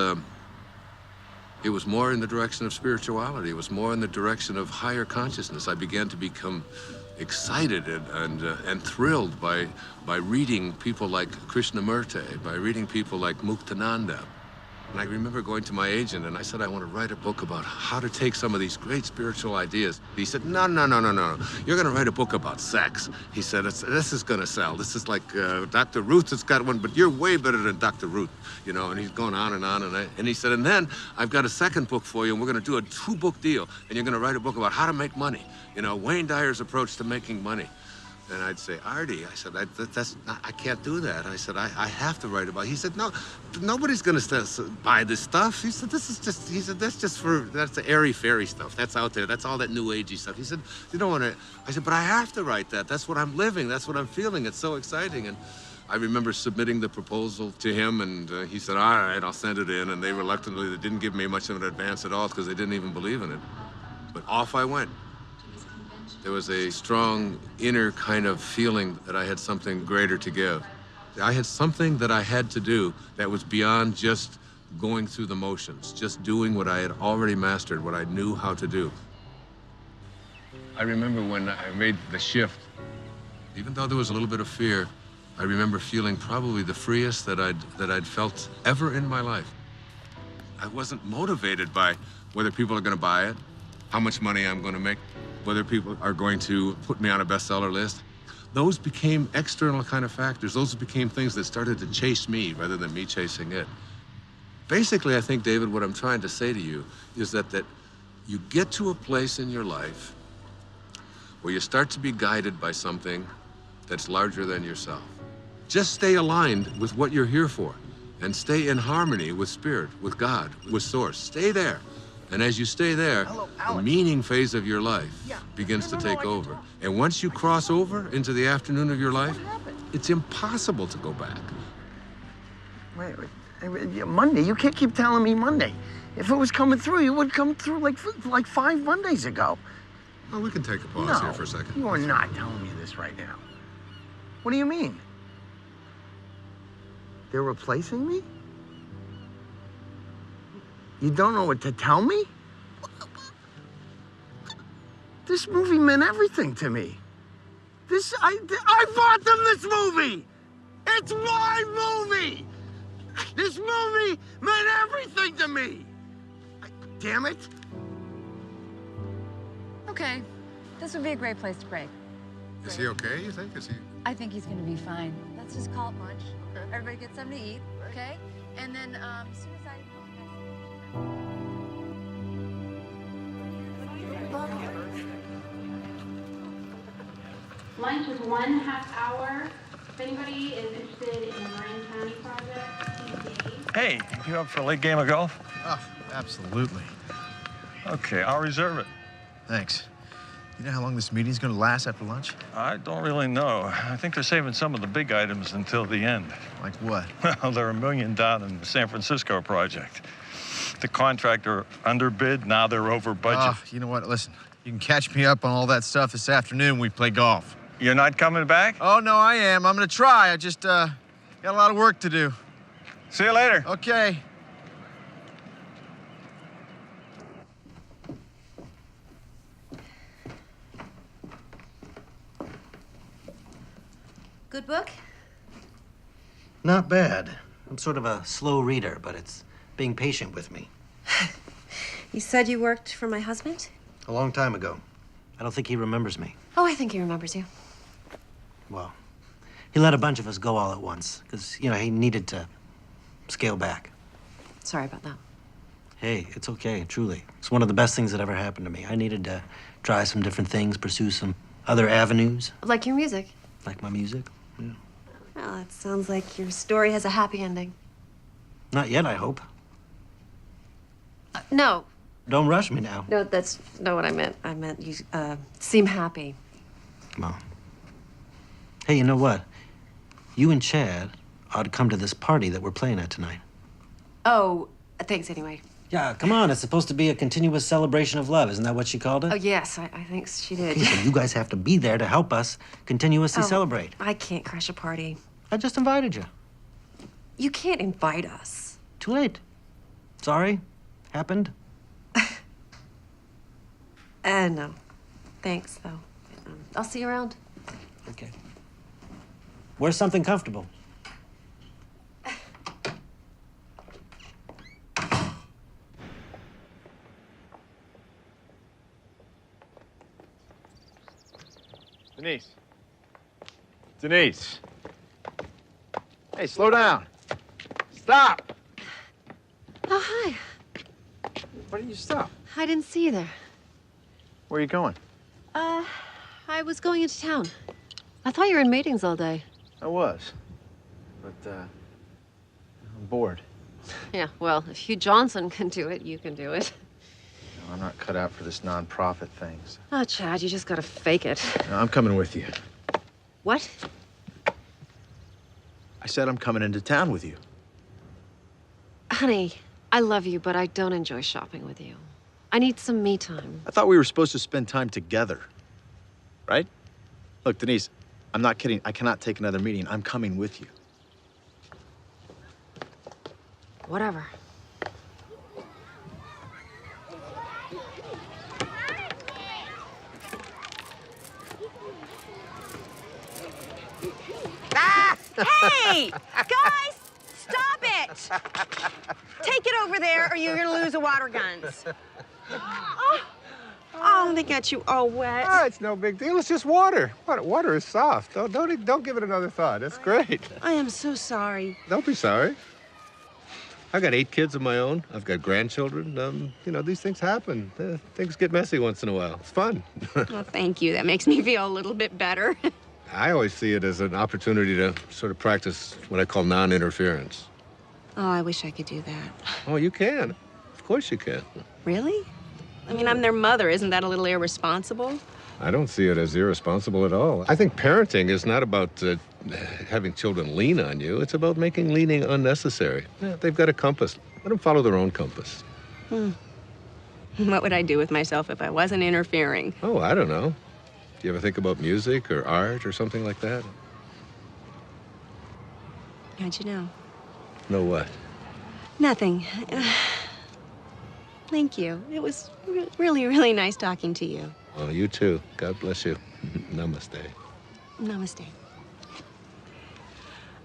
it was more in the direction of spirituality. It was more in the direction of higher consciousness. I began to become excited and thrilled by reading people like Krishnamurti, by reading people like Muktananda. And I remember going to my agent and I said, I want to write a book about how to take some of these great spiritual ideas. He said, no. You're going to write a book about sex. He said, this is going to sell. This is like Dr. Ruth has got one, but you're way better than Dr. Ruth, you know, and he's going on and on. And he said, and then I've got a second book for you, and we're going to do a 2-book deal, and you're going to write a book about how to make money. You know, Wayne Dyer's approach to making money. And I'd say, Artie, I said, I can't do that. I said, I have to write about it. He said, no, nobody's going to buy this stuff. He said, that's the airy-fairy stuff. That's out there. That's all that new agey stuff. He said, you don't want to. I said, but I have to write that. That's what I'm living. That's what I'm feeling. It's so exciting. And I remember submitting the proposal to him, and he said, all right, I'll send it in. And they reluctantly, they didn't give me much of an advance at all because they didn't even believe in it. But off I went. There was a strong inner kind of feeling that I had something greater to give. I had something that I had to do that was beyond just going through the motions, just doing what I had already mastered, what I knew how to do. I remember when I made the shift, even though there was a little bit of fear, I remember feeling probably the freest that I'd felt ever in my life. I wasn't motivated by whether people are going to buy it, how much money I'm going to make, whether people are going to put me on a bestseller list. Those became external kind of factors. Those became things that started to chase me rather than me chasing it. Basically, I think, David, what I'm trying to say to you is that you get to a place in your life where you start to be guided by something that's larger than yourself. Just stay aligned with what you're here for and stay in harmony with Spirit, with God, with Source. Stay there. And as you stay there, the meaning phase of your life begins to take over. And once you cross over into the afternoon of your life, it's impossible to go back. Wait, Monday? You can't keep telling me Monday. If it was coming through, it would come through like 5 Mondays ago. Well, we can take a pause here for a second. You are not telling me this right now. What do you mean? They're replacing me? You don't know what to tell me? This movie meant everything to me. I bought them this movie! It's my movie! This movie meant everything to me! Damn it! Okay, this would be a great place to break. Is he okay, you think? I think he's gonna be fine. Let's just call it lunch. Okay. Everybody get something to eat, okay? And then as soon as I... Lunch is 1/2 hour. If anybody is interested in the Marin County project, Hey, you up for a late game of golf? Oh, absolutely. Okay, I'll reserve it. Thanks. You know how long this meeting's gonna last after lunch? I don't really know. I think they're saving some of the big items until the end. Like what? Well, they're $1 million down in the San Francisco project. The contractor underbid, now they're over budget. You know what? Listen, you can catch me up on all that stuff this afternoon when we play golf. You're not coming back? Oh, no, I am. I'm gonna try. I just, got a lot of work to do. See you later. Okay. Good book? Not bad. I'm sort of a slow reader, but it's being patient with me. You said you worked for my husband? A long time ago. I don't think he remembers me. Oh, I think he remembers you. Well, he let a bunch of us go all at once, because, you know, he needed to scale back. Sorry about that. Hey, it's okay, truly. It's one of the best things that ever happened to me. I needed to try some different things, pursue some other avenues. Like your music. Like my music, yeah. Well, it sounds like your story has a happy ending. Not yet, I hope. No. Don't rush me now. No, that's not what I meant. I meant you seem happy. Come on. Hey, you know what? You and Chad ought to come to this party that we're playing at tonight. Oh, thanks anyway. Yeah, come on. It's supposed to be a continuous celebration of love. Isn't that what she called it? Oh, yes, I think she did. Okay, so you guys have to be there to help us continuously celebrate. I can't crash a party. I just invited you. You can't invite us. Too late. Sorry. Happened. No. Thanks, though. I'll see you around. Okay. Wear something comfortable. Denise. Denise. Hey, slow down. Stop! Oh, hi. Why didn't you stop? I didn't see you there. Where are you going? I was going into town. I thought you were in meetings all day. I was. But, I'm bored. Yeah, well, if Hugh Johnson can do it, you can do it. No, I'm not cut out for this nonprofit thing. So. Oh, Chad, you just gotta fake it. No, I'm coming with you. What? I said I'm coming into town with you. Honey, I love you, but I don't enjoy shopping with you. I need some me time. I thought we were supposed to spend time together. Right? Look, Denise, I'm not kidding. I cannot take another meeting. I'm coming with you. Whatever. Hey! Guys! Stop it! Take it over there or you're gonna lose the water guns. Oh, they got you all wet. Ah, it's no big deal. It's just water. Water is soft. Don't give it another thought. It's great. I am so sorry. Don't be sorry. I've got 8 kids of my own. I've got grandchildren. You know, these things happen. Things get messy once in a while. It's fun. Well, thank you. That makes me feel a little bit better. I always see it as an opportunity to sort of practice what I call non-interference. Oh, I wish I could do that. Oh, you can. Of course you can. Really? I mean, I'm their mother. Isn't that a little irresponsible? I don't see it as irresponsible at all. I think parenting is not about having children lean on you. It's about making leaning unnecessary. Yeah, they've got a compass. Let them follow their own compass. What would I do with myself if I wasn't interfering? Oh, I don't know. Do you ever think about music or art or something like that? How'd you know? Know what? Nothing. Thank you. It was really, really nice talking to you. Well, you too. God bless you. Namaste. Namaste.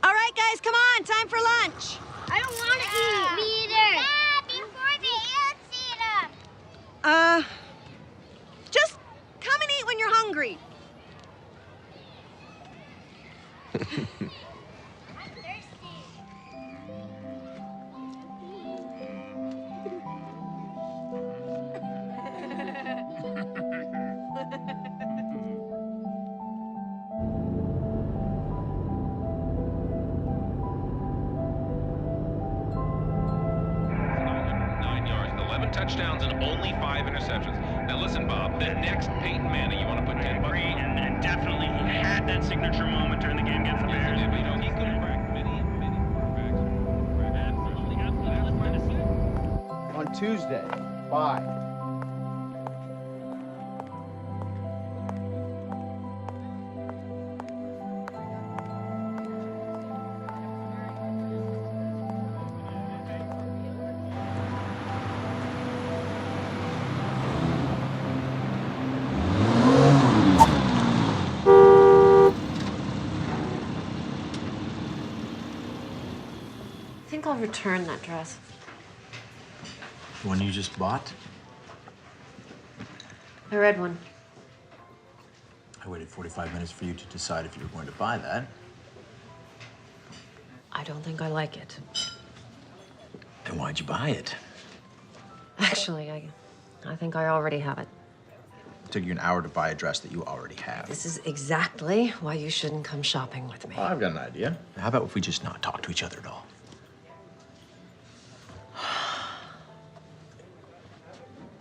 All right, guys, come on. Time for lunch. I don't want to eat. Me either. Dad, before they eat them. Just come and eat when you're hungry. Touchdowns and only 5 interceptions. Now listen, Bob, the next Peyton Manning, you want to put 10 bucks on? And definitely he had that signature moment during the game against the Bears. But you know, he could have cracked many quarterbacks. On Tuesday, 5. I think I'll return that dress. The one you just bought? The red one. I waited 45 minutes for you to decide if you were going to buy that. I don't think I like it. Then why'd you buy it? Actually, I think I already have it. It took you an hour to buy a dress that you already have. This is exactly why you shouldn't come shopping with me. Oh, I've got an idea. How about if we just not talk to each other at all?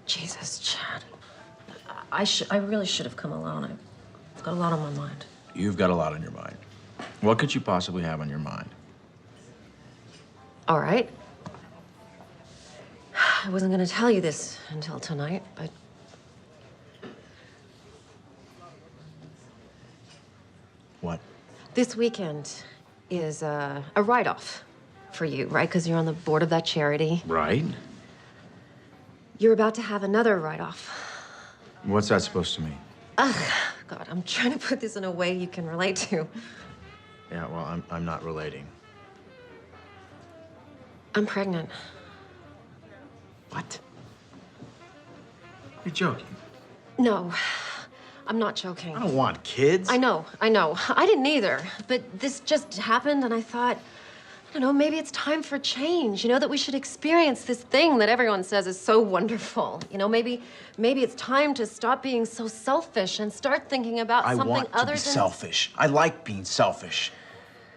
Jesus, Chad. I really should have come alone. I've got a lot on my mind. You've got a lot on your mind. What could you possibly have on your mind? All right. I wasn't gonna tell you this until tonight, but... What? This weekend is a write-off for you, right? Because you're on the board of that charity. Right. You're about to have another write-off. What's that supposed to mean? Ugh, God, I'm trying to put this in a way you can relate to. Yeah, well, I'm not relating. I'm pregnant. What? You're joking. No, I'm not joking. I don't want kids. I know. I didn't either. But this just happened, and I thought, I don't know, maybe it's time for change. You know, that we should experience this thing that everyone says is so wonderful. You know, maybe it's time to stop being so selfish and start thinking about something other than... I want to be selfish. I like being selfish.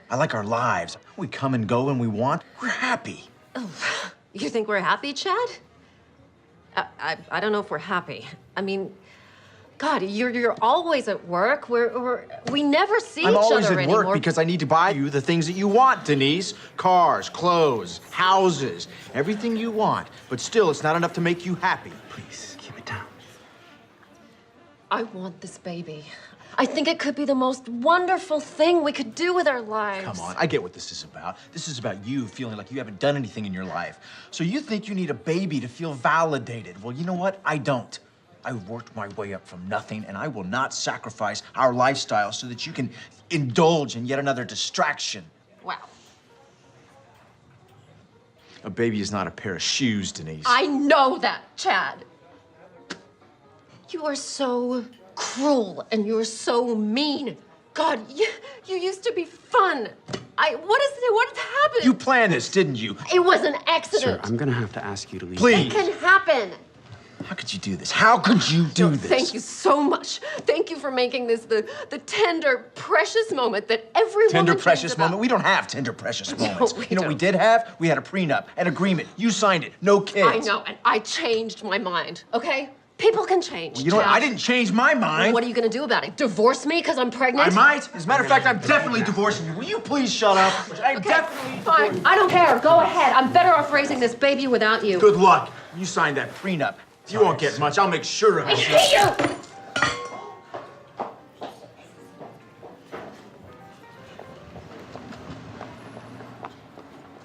I like our lives. We come and go when we want. We're happy. Oh, you think we're happy, Chad? I don't know if we're happy. I mean, God, you're always at work. We never see each other anymore. I'm always at work because I need to buy you the things that you want, Denise. Cars, clothes, houses, everything you want. But still, it's not enough to make you happy. Please, keep it down. I want this baby. I think it could be the most wonderful thing we could do with our lives. Come on, I get what this is about. This is about you feeling like you haven't done anything in your life. So you think you need a baby to feel validated. Well, you know what? I don't. I worked my way up from nothing, and I will not sacrifice our lifestyle so that you can indulge in yet another distraction. Wow. A baby is not a pair of shoes, Denise. I know that, Chad. You are so cruel, and you're so mean. God, you used to be fun. What happened? You planned this, didn't you? It was an accident. Sir, I'm gonna have to ask you to leave. Please. It can happen. How could you do this? How could you do this? Thank you so much. Thank you for making this the tender, precious moment that every Tender, woman precious dreams about. moment? We don't have tender, precious moments. we You know what we don't. did have? We had a prenup, an agreement. You signed it. No kids. I know, and I changed my mind, okay? People can change. Well, you know what? Chad. I didn't change my mind. Well, what are you gonna do about it? Divorce me because I'm pregnant? I might. As a matter of fact, I'm definitely divorcing you. Will you please shut up? I'm definitely Fine, I don't care. Go ahead. I'm better off raising this baby without you. Good luck. You signed that prenup. You won't get much. I'll make sure of it. I hate you!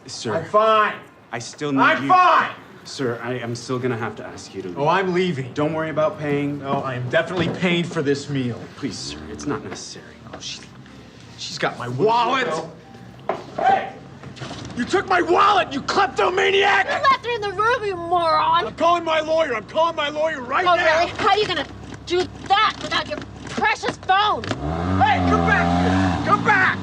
Sir. I'm fine. I still need I'm you. fine. Sir, I'm still gonna have to ask you to leave. Oh, I'm leaving. Don't worry about paying. No, I am definitely paying for this meal. Please, sir, it's not necessary. Oh, she's got my wallet. Hey! You took my wallet, you kleptomaniac! You left it in the room, you moron! I'm calling my lawyer. I'm calling my lawyer right now. Oh, really? How are you gonna do that without your precious phone? Hey, come back here! Come back!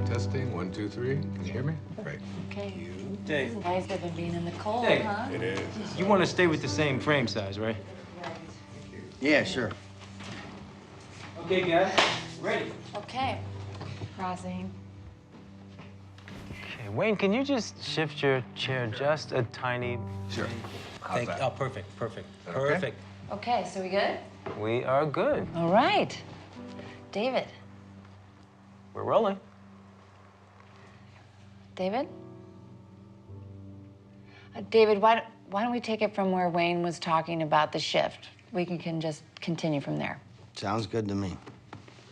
Testing. 1, 2, 3. Can you hear me? Great. Okay. Dave. Nice living being in the cold, Hey. huh? It is. You want to stay with the same frame size, right? Yeah, sure. Okay, guys. Ready. Okay. Crossing. Okay, Wayne, can you just shift your chair just a tiny... Sure. Thank you. Oh, perfect. Perfect. Okay, so we good? We are good. All right. David. We're rolling. David? David, why don't we take it from where Wayne was talking about the shift? We can just continue from there. Sounds good to me.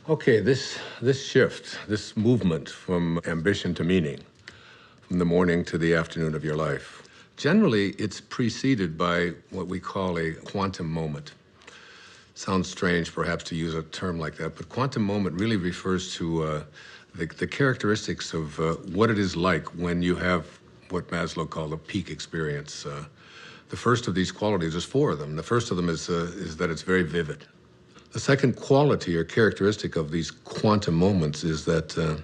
Okay, this shift, this movement from ambition to meaning, from the morning to the afternoon of your life, generally it's preceded by what we call a quantum moment. Sounds strange, perhaps, to use a term like that, but quantum moment really refers to the characteristics of what it is like when you have what Maslow called a peak experience. The first of these qualities, there's 4 of them. The first of them is that it's very vivid. The second quality or characteristic of these quantum moments is that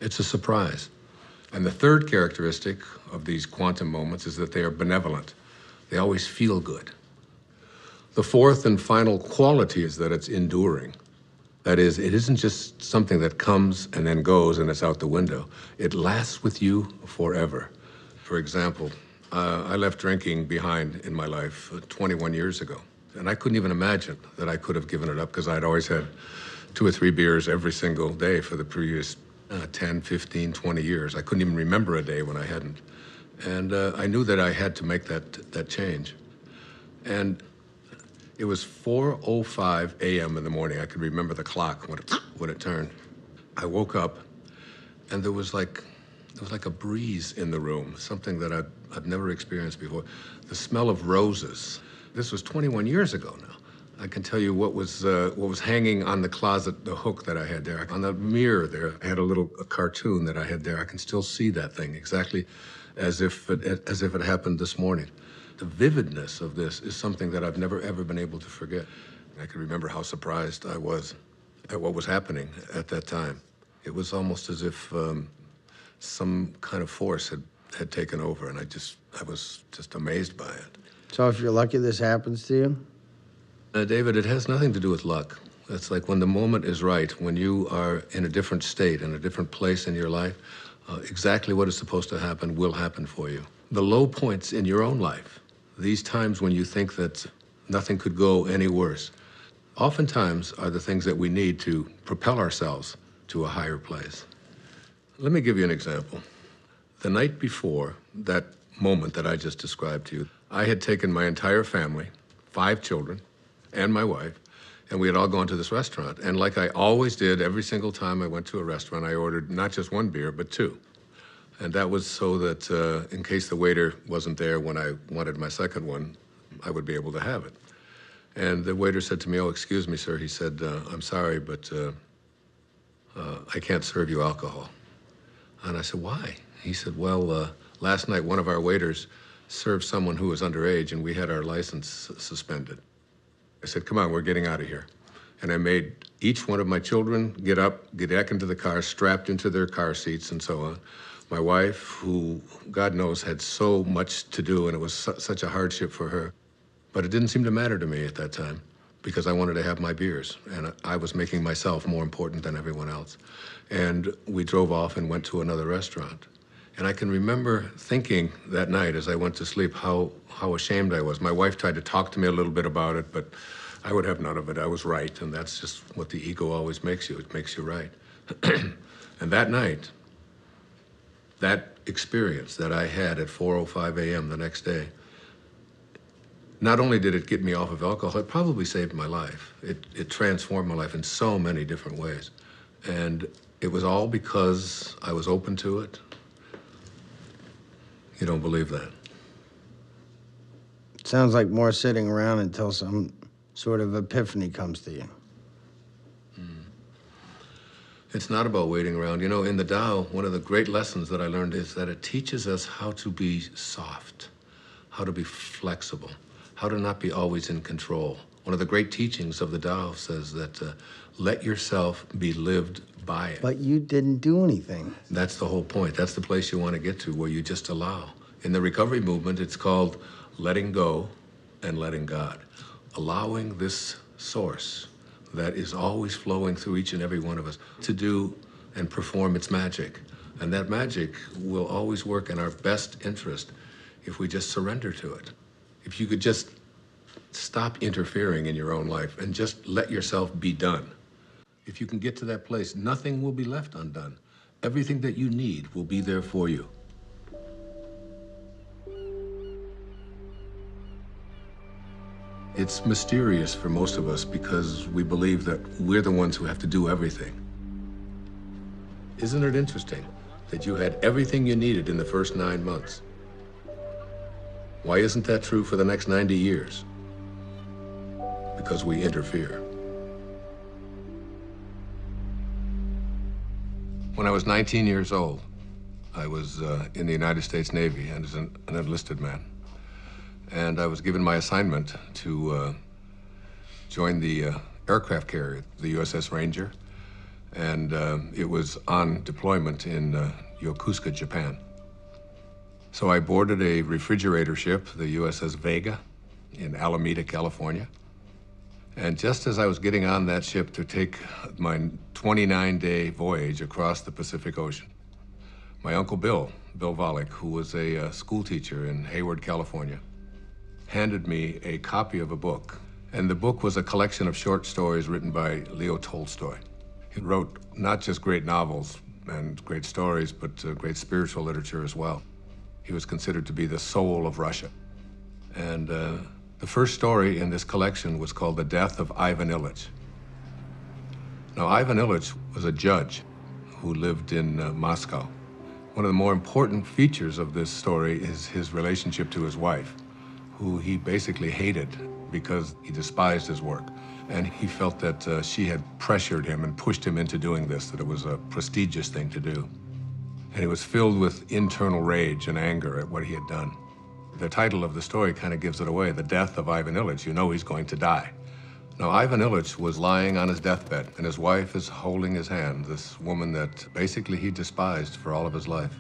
it's a surprise. And the third characteristic of these quantum moments is that they are benevolent. They always feel good. The fourth and final quality is that it's enduring. That is, it isn't just something that comes and then goes and it's out the window. It lasts with you forever. For example, I left drinking behind in my life 21 years ago. And I couldn't even imagine that I could have given it up because I'd always had 2 or 3 beers every single day for the previous 10, 15, 20 years. I couldn't even remember a day when I hadn't. And I knew that I had to make that change. And it was 4:05 a.m. in the morning. I could remember the clock when it turned. I woke up and there was like a breeze in the room, something that I'd never experienced before. The smell of roses. This was 21 years ago now. I can tell you what was hanging on the closet, the hook that I had there. On the mirror there, I had a cartoon that I had there. I can still see that thing exactly as if it happened this morning. The vividness of this is something that I've never, ever been able to forget. I can remember how surprised I was at what was happening at that time. It was almost as if some kind of force had taken over, and I was just amazed by it. So if you're lucky this happens to you? David, it has nothing to do with luck. It's like when the moment is right, when you are in a different state, in a different place in your life, exactly what is supposed to happen will happen for you. The low points in your own life, these times when you think that nothing could go any worse, oftentimes are the things that we need to propel ourselves to a higher place. Let me give you an example. The night before that moment that I just described to you, I had taken my entire family, 5 children, and my wife, and we had all gone to this restaurant. And like I always did, every single time I went to a restaurant, I ordered not just 1 beer, but 2. And that was so that in case the waiter wasn't there when I wanted my second one, I would be able to have it. And the waiter said to me, "Oh, excuse me, sir." He said, "I'm sorry, but I can't serve you alcohol." And I said, "Why?" He said, "Well, last night one of our waiters served someone who was underage, and we had our license suspended." I said, "Come on, we're getting out of here." And I made each one of my children get up, get back into the car, strapped into their car seats and so on. My wife, who, God knows, had so much to do, and it was such a hardship for her. But it didn't seem to matter to me at that time because I wanted to have my beers, and I was making myself more important than everyone else. And we drove off and went to another restaurant. And I can remember thinking that night as I went to sleep how ashamed I was. My wife tried to talk to me a little bit about it, but I would have none of it. I was right, and that's just what the ego always makes you. It makes you right. And that night, that experience that I had at 4:05 a.m. the next day, not only did it get me off of alcohol, it probably saved my life. It transformed my life in so many different ways. And it was all because I was open to it. You don't believe that? Sounds like more sitting around until some sort of epiphany comes to you. It's not about waiting around. You know, in the Tao, one of the great lessons that I learned is that it teaches us how to be soft, how to be flexible, how to not be always in control. One of the great teachings of the Tao says that let yourself be lived by it. But you didn't do anything. That's the whole point. That's the place you want to get to, where you just allow. In the recovery movement, it's called letting go and letting God. Allowing this source that is always flowing through each and every one of us to do and perform its magic. And that magic will always work in our best interest if we just surrender to it. If you could just stop interfering in your own life and just let yourself be done. If you can get to that place, nothing will be left undone. Everything that you need will be there for you. It's mysterious for most of us because we believe that we're the ones who have to do everything. Isn't it interesting that you had everything you needed in the first 9 months? Why isn't that true for the next 90 years? Because we interfere. When I was 19 years old, I was in the United States Navy and as an enlisted man. And I was given my assignment to join the aircraft carrier, the USS Ranger. and it was on deployment in Yokosuka, Japan. So I boarded a refrigerator ship, the USS Vega, in Alameda, California. And just as I was getting on that ship to take my 29-day voyage across the Pacific Ocean, my Uncle Bill Volek, who was a school teacher in Hayward, California, handed me a copy of a book. And the book was a collection of short stories written by Leo Tolstoy. He wrote not just great novels and great stories, but great spiritual literature as well. He was considered to be the soul of Russia. And the first story in this collection was called The Death of Ivan Ilyich. Now, Ivan Ilyich was a judge who lived in Moscow. One of the more important features of this story is his relationship to his wife, who he basically hated because he despised his work. And he felt that she had pressured him and pushed him into doing this, that it was a prestigious thing to do. And he was filled with internal rage and anger at what he had done. The title of the story kind of gives it away, The Death of Ivan Ilyich. You know he's going to die. Now, Ivan Ilyich was lying on his deathbed, and his wife is holding his hand, this woman that basically he despised for all of his life.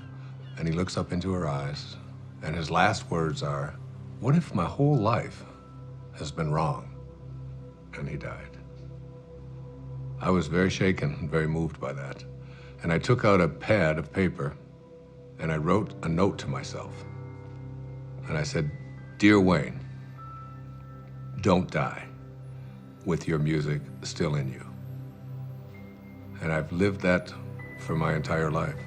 And he looks up into her eyes, and his last words are, "What if my whole life has been wrong?" And he died. I was very shaken and very moved by that. And I took out a pad of paper, and I wrote a note to myself. And I said, "Dear Wayne, don't die with your music still in you." And I've lived that for my entire life.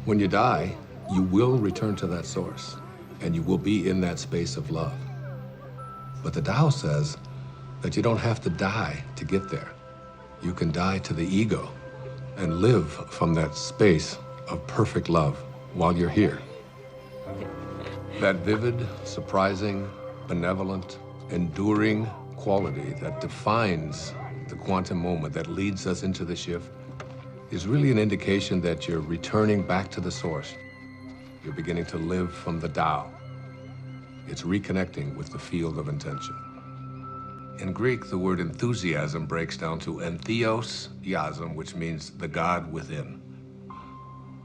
When you die, you will return to that source, and you will be in that space of love. But the Tao says that you don't have to die to get there. You can die to the ego and live from that space of perfect love while you're here. That vivid, surprising, benevolent, enduring quality that defines the quantum moment that leads us into the shift is really an indication that you're returning back to the source. You're beginning to live from the Tao. It's reconnecting with the field of intention. In Greek, the word enthusiasm breaks down to entheos-iasm, which means the God within.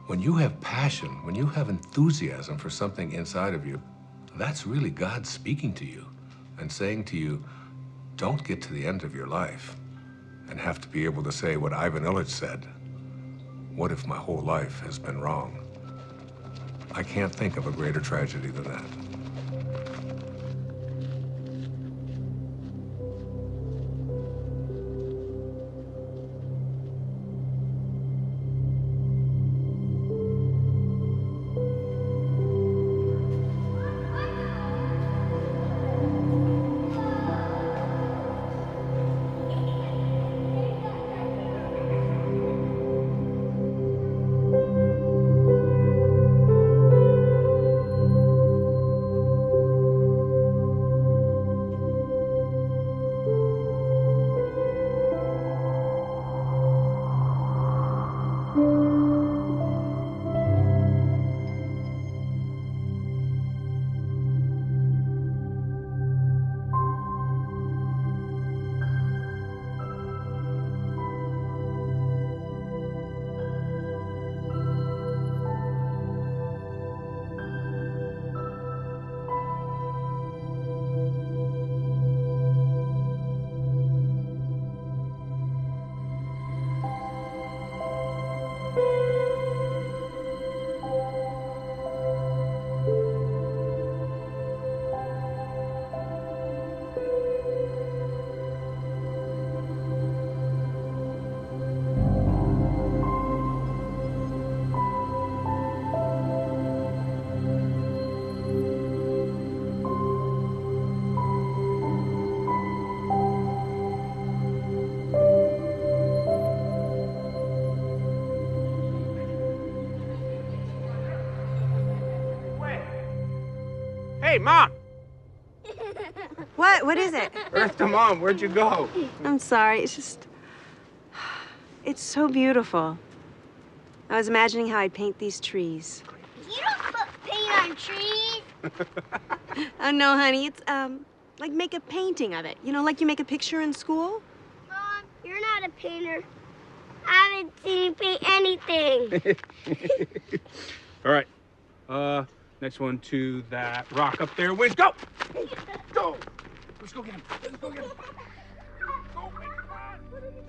When you have passion, when you have enthusiasm for something inside of you, that's really God speaking to you and saying to you, don't get to the end of your life and have to be able to say what Ivan Ilyich said, "What if my whole life has been wrong?" I can't think of a greater tragedy than that. Hey, Mom! What is it? Earth to Mom, where'd you go? I'm sorry, it's just... It's so beautiful. I was imagining how I'd paint these trees. You don't put paint on trees. Oh, no, honey, it's, like make a painting of it. You know, like you make a picture in school? Mom, you're not a painter. I haven't seen you paint anything. All right. Next one to that rock up there. Wiz, go! Go! Let's go get him. Let's go get him. Go, man, come on. What did you do?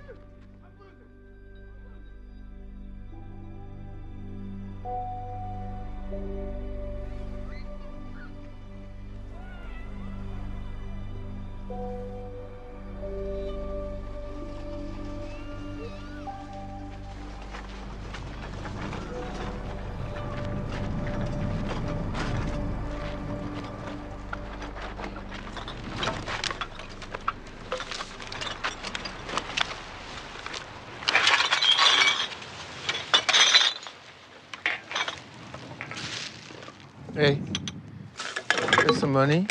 Hey, here's some money.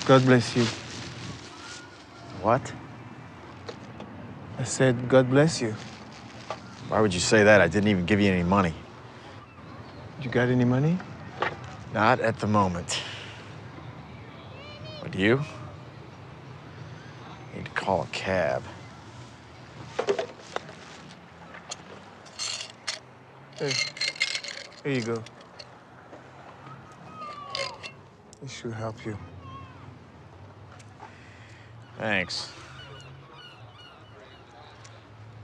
God bless you. What? I said, God bless you. Why would you say that? I didn't even give you any money. You got any money? Not at the moment. What do you? Need to call a cab. Hey, here you go. This should help you. Thanks.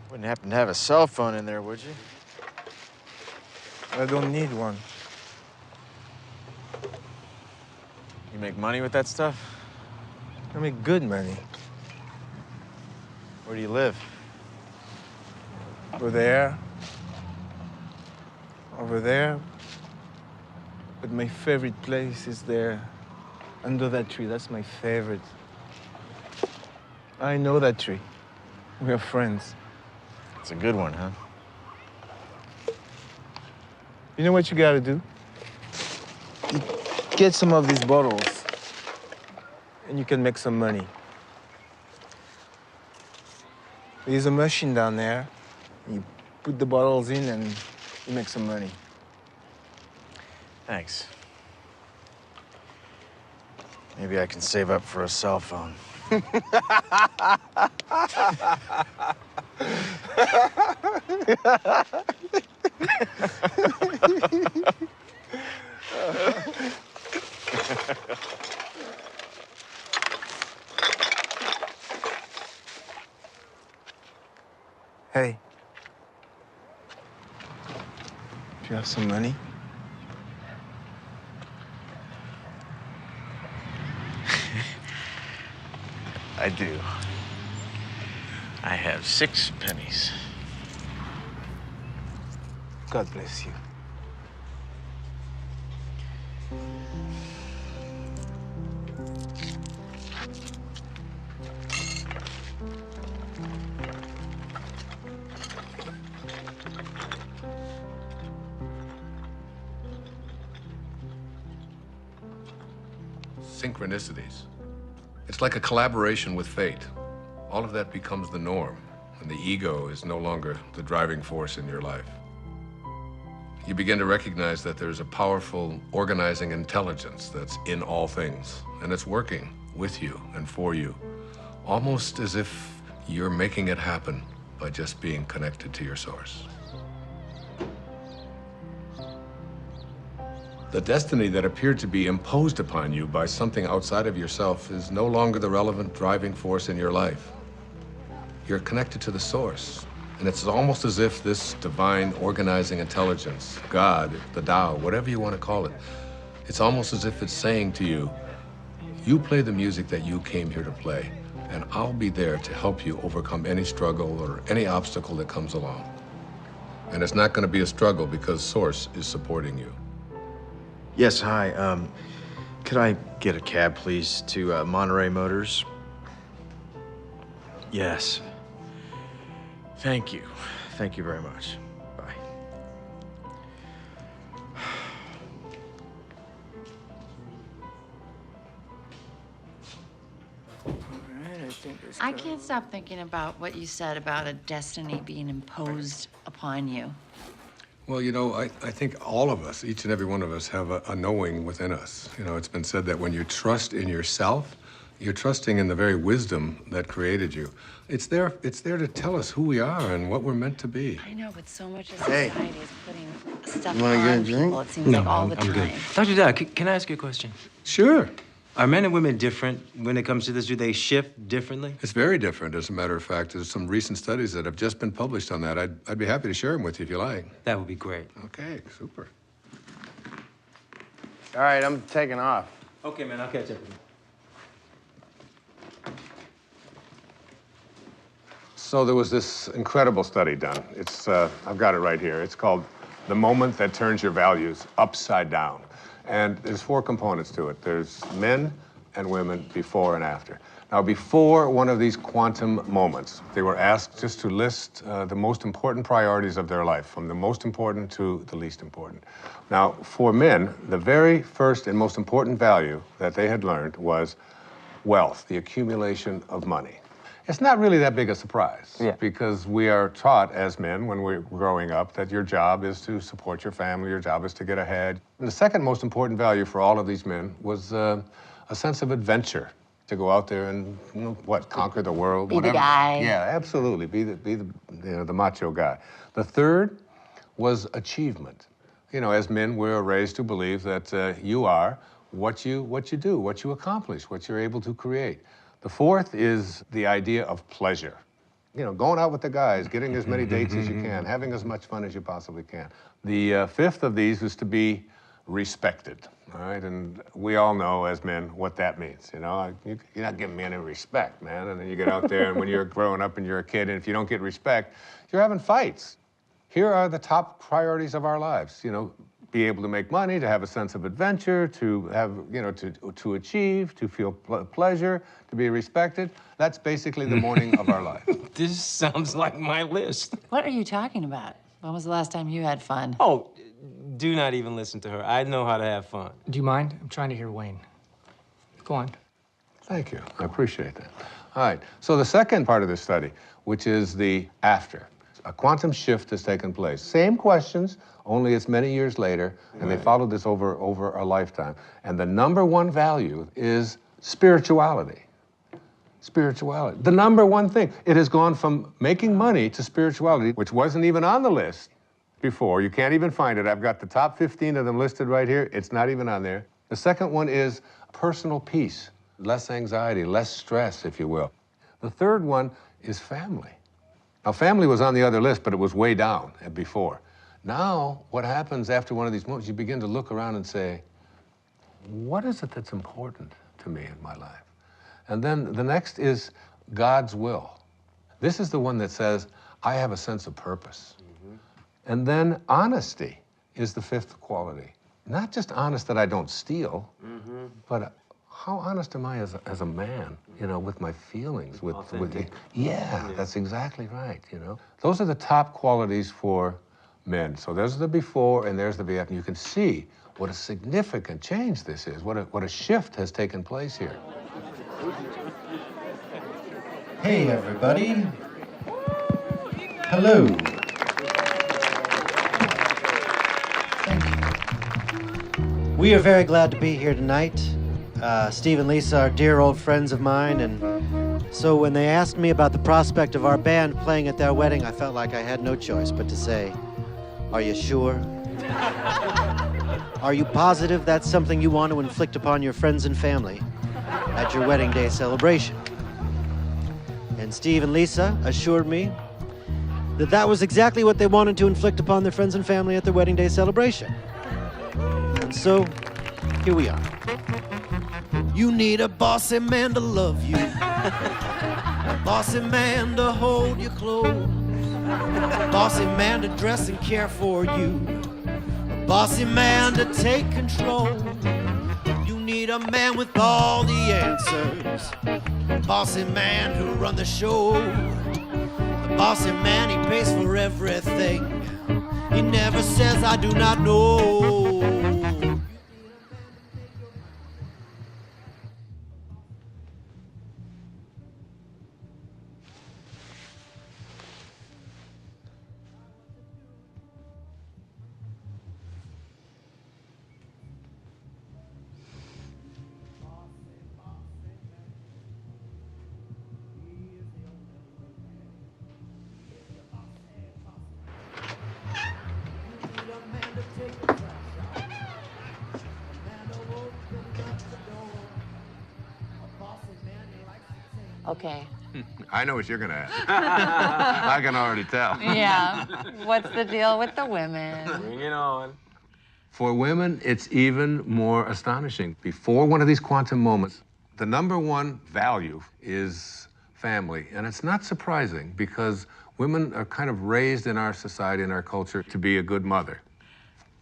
Wouldn't happen to have a cell phone in there, would you? I don't need one. You make money with that stuff? I make good money. Where do you live? Over there. Over there. But my favorite place is there. Under that tree. That's my favorite. I know that tree. We are friends. It's a good one, huh? You know what you gotta do? You get some of these bottles, and you can make some money. There's a machine down there. You put the bottles in, and you make some money. Thanks. Maybe I can save up for a cell phone. Hey. Do you have some money? I do. I have 6 pennies. God bless you. Synchronicities. It's like a collaboration with fate. All of that becomes the norm, and the ego is no longer the driving force in your life. You begin to recognize that there's a powerful organizing intelligence that's in all things, and it's working with you and for you, almost as if you're making it happen by just being connected to your source. The destiny that appeared to be imposed upon you by something outside of yourself is no longer the relevant driving force in your life. You're connected to the source, and it's almost as if this divine organizing intelligence, God, the Tao, whatever you want to call it, it's almost as if it's saying to you, you play the music that you came here to play, and I'll be there to help you overcome any struggle or any obstacle that comes along. And it's not going to be a struggle because Source is supporting you. Yes, hi. Could I get a cab, please, to Monterey Motors? Yes. Thank you. Thank you very much. Bye. I can't stop thinking about what you said about a destiny being imposed upon you. Well, you know, I think all of us, each and every one of us, have a knowing within us. You know, it's been said that when you trust in yourself, you're trusting in the very wisdom that created you. It's there to tell us who we are and what we're meant to be. I know, but so much of Hey. society is putting stuff You wanna get a on drink? people. It seems like all the time. good. Dr. Dyer, can I ask you a question? Sure. Are men and women different when it comes to this? Do they shift differently? It's very different, as a matter of fact. There's some recent studies that have just been published on that. I'd be happy to share them with you if you like. That would be great. Okay, super. All right, I'm taking off. Okay, man, I'll catch up with you. So there was this incredible study done. It's, I've got it right here. It's called The Moment That Turns Your Values Upside Down. And there's 4 components to it. There's men and women before and after. Now, before one of these quantum moments, they were asked just to list the most important priorities of their life, from the most important to the least important. Now, for men, the very first and most important value that they had learned was wealth, the accumulation of money. It's not really that big a surprise, because we are taught as men when we're growing up that your job is to support your family, your job is to get ahead. And the second most important value for all of these men was a sense of adventure, to go out there and, you know, conquer the world. Be the guy. Yeah, absolutely, be the macho guy. The third was achievement. You know, as men, we're raised to believe that you are what you do, what you accomplish, what you're able to create. The fourth is the idea of pleasure. You know, going out with the guys, getting as many dates as you can, having as much fun as you possibly can. The fifth of these is to be respected, all right? And we all know as men what that means, you know? You're not giving me any respect, man. And then you get out there, and when you're growing up and you're a kid, and if you don't get respect, you're having fights. Here are the top priorities of our lives, you know, be able to make money, to have a sense of adventure, to have, you know, to achieve, to feel pleasure, to be respected. That's basically the morning of our life. This sounds like my list. What are you talking about? When was the last time you had fun? Oh, do not even listen to her. I know how to have fun. Do you mind? I'm trying to hear Wayne. Go on. Thank you. I appreciate that. All right. So the second part of this study, which is the after. A quantum shift has taken place. Same questions, only it's many years later, and they followed this over a lifetime. And the number one value is spirituality. Spirituality. The number one thing. It has gone from making money to spirituality, which wasn't even on the list before. You can't even find it. I've got the top 15 of them listed right here. It's not even on there. The second one is personal peace, less anxiety, less stress, if you will. The third one is family. Now, family was on the other list, but it was way down before. Now, what happens after one of these moments, you begin to look around and say, what is it that's important to me in my life? And then the next is God's will. This is the one that says, I have a sense of purpose. And then honesty is the fifth quality. Not just honest that I don't steal, but how honest am I as a man, you know, with my feelings, with yeah, that's exactly right, you know. Those are the top qualities for men. So there's the before and there's the after. You can see what a significant change this is, what a shift has taken place here. Hey, everybody. Hello. Thank you. We are very glad to be here tonight. Steve and Lisa are dear old friends of mine, and so when they asked me about the prospect of our band playing at their wedding, I felt like I had no choice but to say, are you sure? Are you positive that's something you want to inflict upon your friends and family at your wedding day celebration? And Steve and Lisa assured me that that was exactly what they wanted to inflict upon their friends and family at their wedding day celebration. And so, here we are. You need a bossy man to love you, a bossy man to hold you close, a bossy man to dress and care for you, a bossy man to take control. You need a man with all the answers, a bossy man who run the show, a bossy man, he pays for everything, he never says I do not know. Okay. I know what you're gonna ask. I can already tell. Yeah. What's the deal with the women? Bring it on. For women, it's even more astonishing. Before one of these quantum moments, the number one value is family. And it's not surprising because women are kind of raised in our society, in our culture, to be a good mother,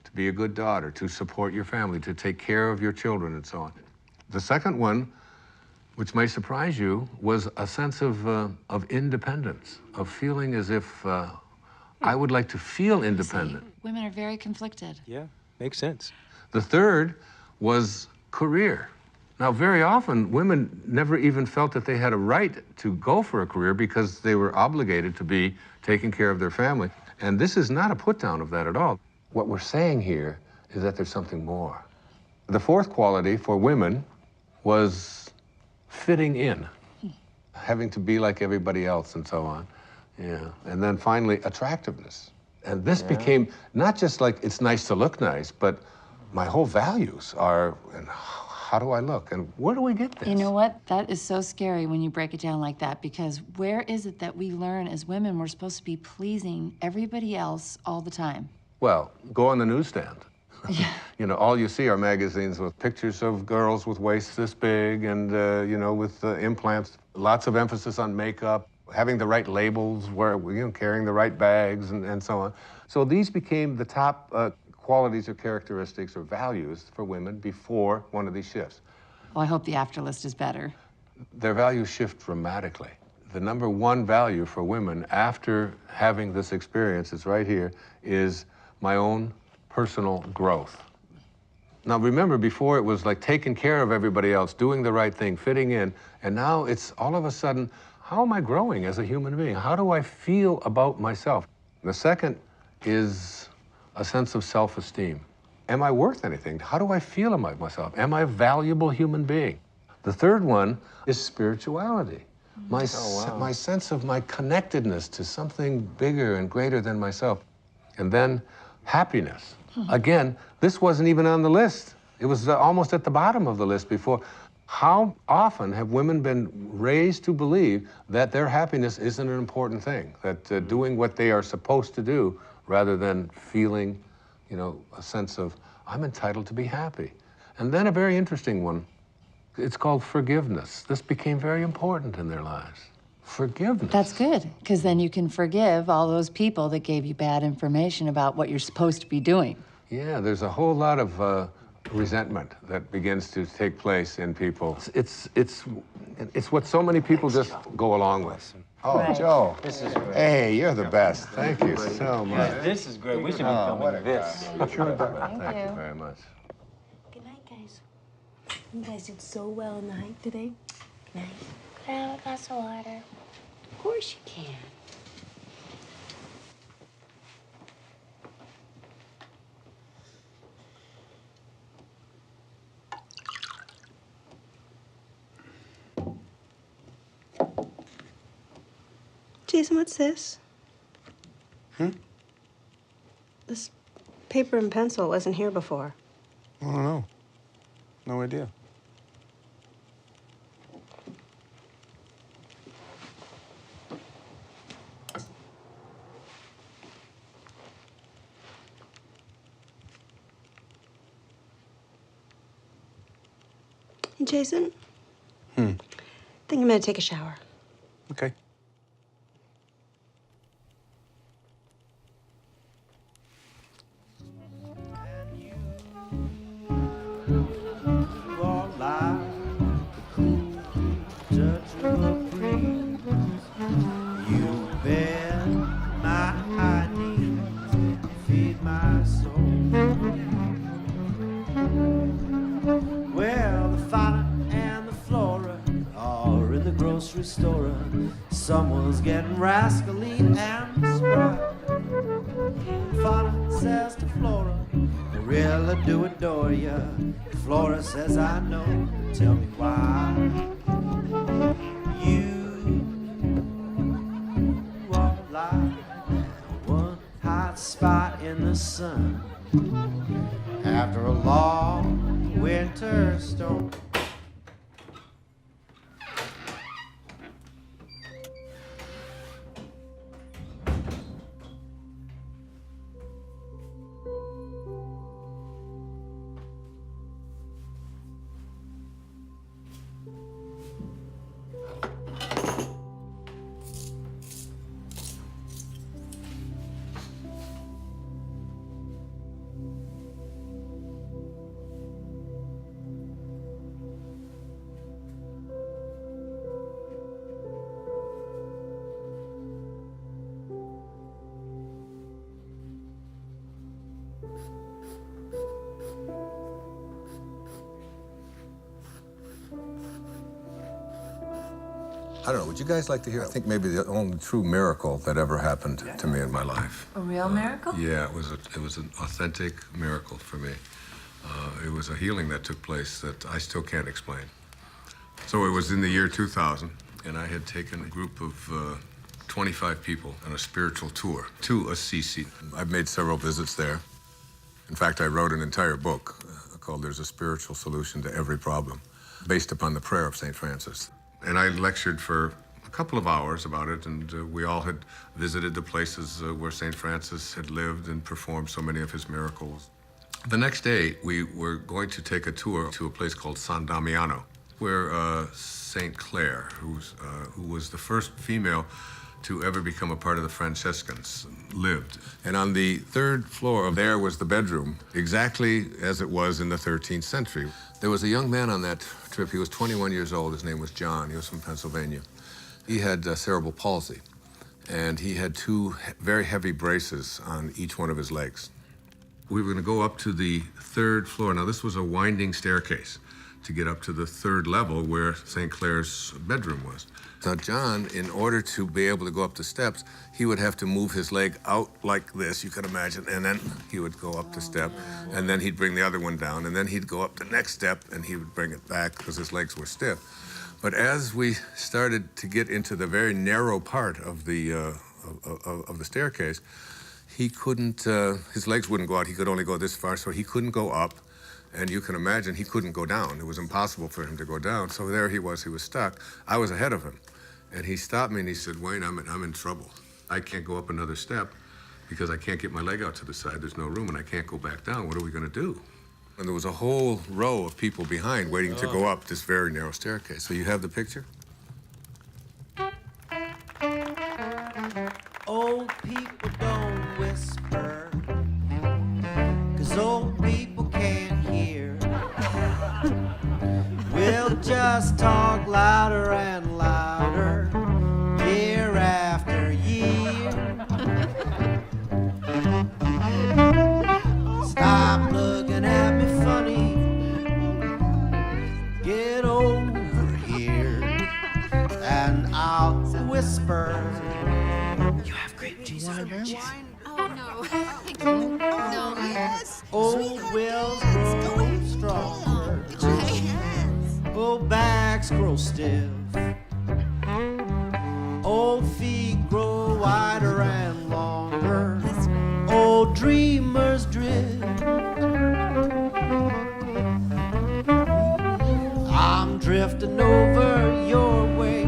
to be a good daughter, to support your family, to take care of your children, and so on. The second one, which may surprise you, was a sense of independence, of feeling as if I would like to feel independent. Women are very conflicted. Yeah, makes sense. The third was career. Now, very often, women never even felt that they had a right to go for a career because they were obligated to be taking care of their family. And this is not a put-down of that at all. What we're saying here is that there's something more. The fourth quality for women was fitting in, having to be like everybody else and so on. Yeah. And then finally, attractiveness. And this became not just like it's nice to look nice, but my whole values are, and how do I look? And where do we get this? You know what? That is so scary when you break it down like that, because where is it that we learn as women we're supposed to be pleasing everybody else all the time? Well, go on the newsstand. You know, all you see are magazines with pictures of girls with waists this big and, you know, with implants, lots of emphasis on makeup, having the right labels, carrying the right bags and so on. So these became the top qualities or characteristics or values for women before one of these shifts. Oh, I hope the after list is better. Their values shift dramatically. The number one value for women after having this experience, it's right here, is my own personal growth. Now remember, before it was like taking care of everybody else, doing the right thing, fitting in, and now it's all of a sudden, how am I growing as a human being? How do I feel about myself? The second is a sense of self-esteem. Am I worth anything? How do I feel about myself? Am I a valuable human being? The third one is spirituality. My sense of my connectedness to something bigger and greater than myself. And then happiness. Again, this wasn't even on the list. It was almost at the bottom of the list before. How often have women been raised to believe that their happiness isn't an important thing, that doing what they are supposed to do rather than feeling, you know, a sense of, I'm entitled to be happy. And then a very interesting one, it's called forgiveness. This became very important in their lives. Forgiveness. That's good, because then you can forgive all those people that gave you bad information about what you're supposed to be doing. Yeah, there's a whole lot of resentment that begins to take place in people. It's what so many people just go along with. Oh, Right. Joe. This is great. Hey, you're the best. Thank you so much. This is great. We should be filming this. Thank you very much. Good night, guys. You guys did so well on the hike today. Good night. Can I have a glass of water? Of course you can. Jason, what's this? This paper and pencil wasn't here before. I don't know. No idea. Hey, Jason? I think I'm gonna take a shower. Okay. Well, the fauna and the flora are in the grocery store. Someone's getting rascally and spry. Fauna says to Flora, I really do adore ya. Flora says, I know, tell me why. You are like one hot spot in the sun after a long winter storm. I don't know, would you guys like to hear? I think maybe the only true miracle that ever happened to me in my life. A real miracle? Yeah, it was an authentic miracle for me. It was a healing that took place that I still can't explain. So it was in the year 2000, and I had taken a group of 25 people on a spiritual tour to Assisi. I've made several visits there. In fact, I wrote an entire book called There's a Spiritual Solution to Every Problem, based upon the prayer of St. Francis. And I lectured for a couple of hours about it, and we all had visited the places where St. Francis had lived and performed so many of his miracles. The next day, we were going to take a tour to a place called San Damiano, where St. Clare, who was the first female to ever become a part of the Franciscans, lived. And on the third floor there was the bedroom, exactly as it was in the 13th century. There was a young man on that trip. He was 21 years old. His name was John. He was from Pennsylvania. He had cerebral palsy, and he had 2 very heavy braces on each one of his legs. We were going to go up to the 3rd floor. Now, this was a winding staircase to get up to the 3rd level where St. Clare's bedroom was. Now, John, in order to be able to go up the steps, he would have to move his leg out like this, you can imagine, and then he would go up the step, and then he'd bring the other one down, and then he'd go up the next step, and he would bring it back because his legs were stiff. But as we started to get into the very narrow part of the staircase, he couldn't, his legs wouldn't go out. He could only go this far, so he couldn't go up. And you can imagine he couldn't go down. It was impossible for him to go down. So there he was stuck. I was ahead of him. And he stopped me and he said, Wayne, I'm in trouble. I can't go up another step because I can't get my leg out to the side. There's no room and I can't go back down. What are we gonna do? And there was a whole row of people behind waiting to go up this very narrow staircase. So you have the picture? Old people don't whisper, 'cause old people can't hear. We'll just talk louder and louder, year after year. Stop looking at me funny, get over here, and I'll whisper. You have grape cheese on your chin. Oh, no. Thank you. No. Yes. Old wills grow stronger. Old backs grow stiff. Old feet grow wider and longer. Old dreamers drift. I'm drifting over your way.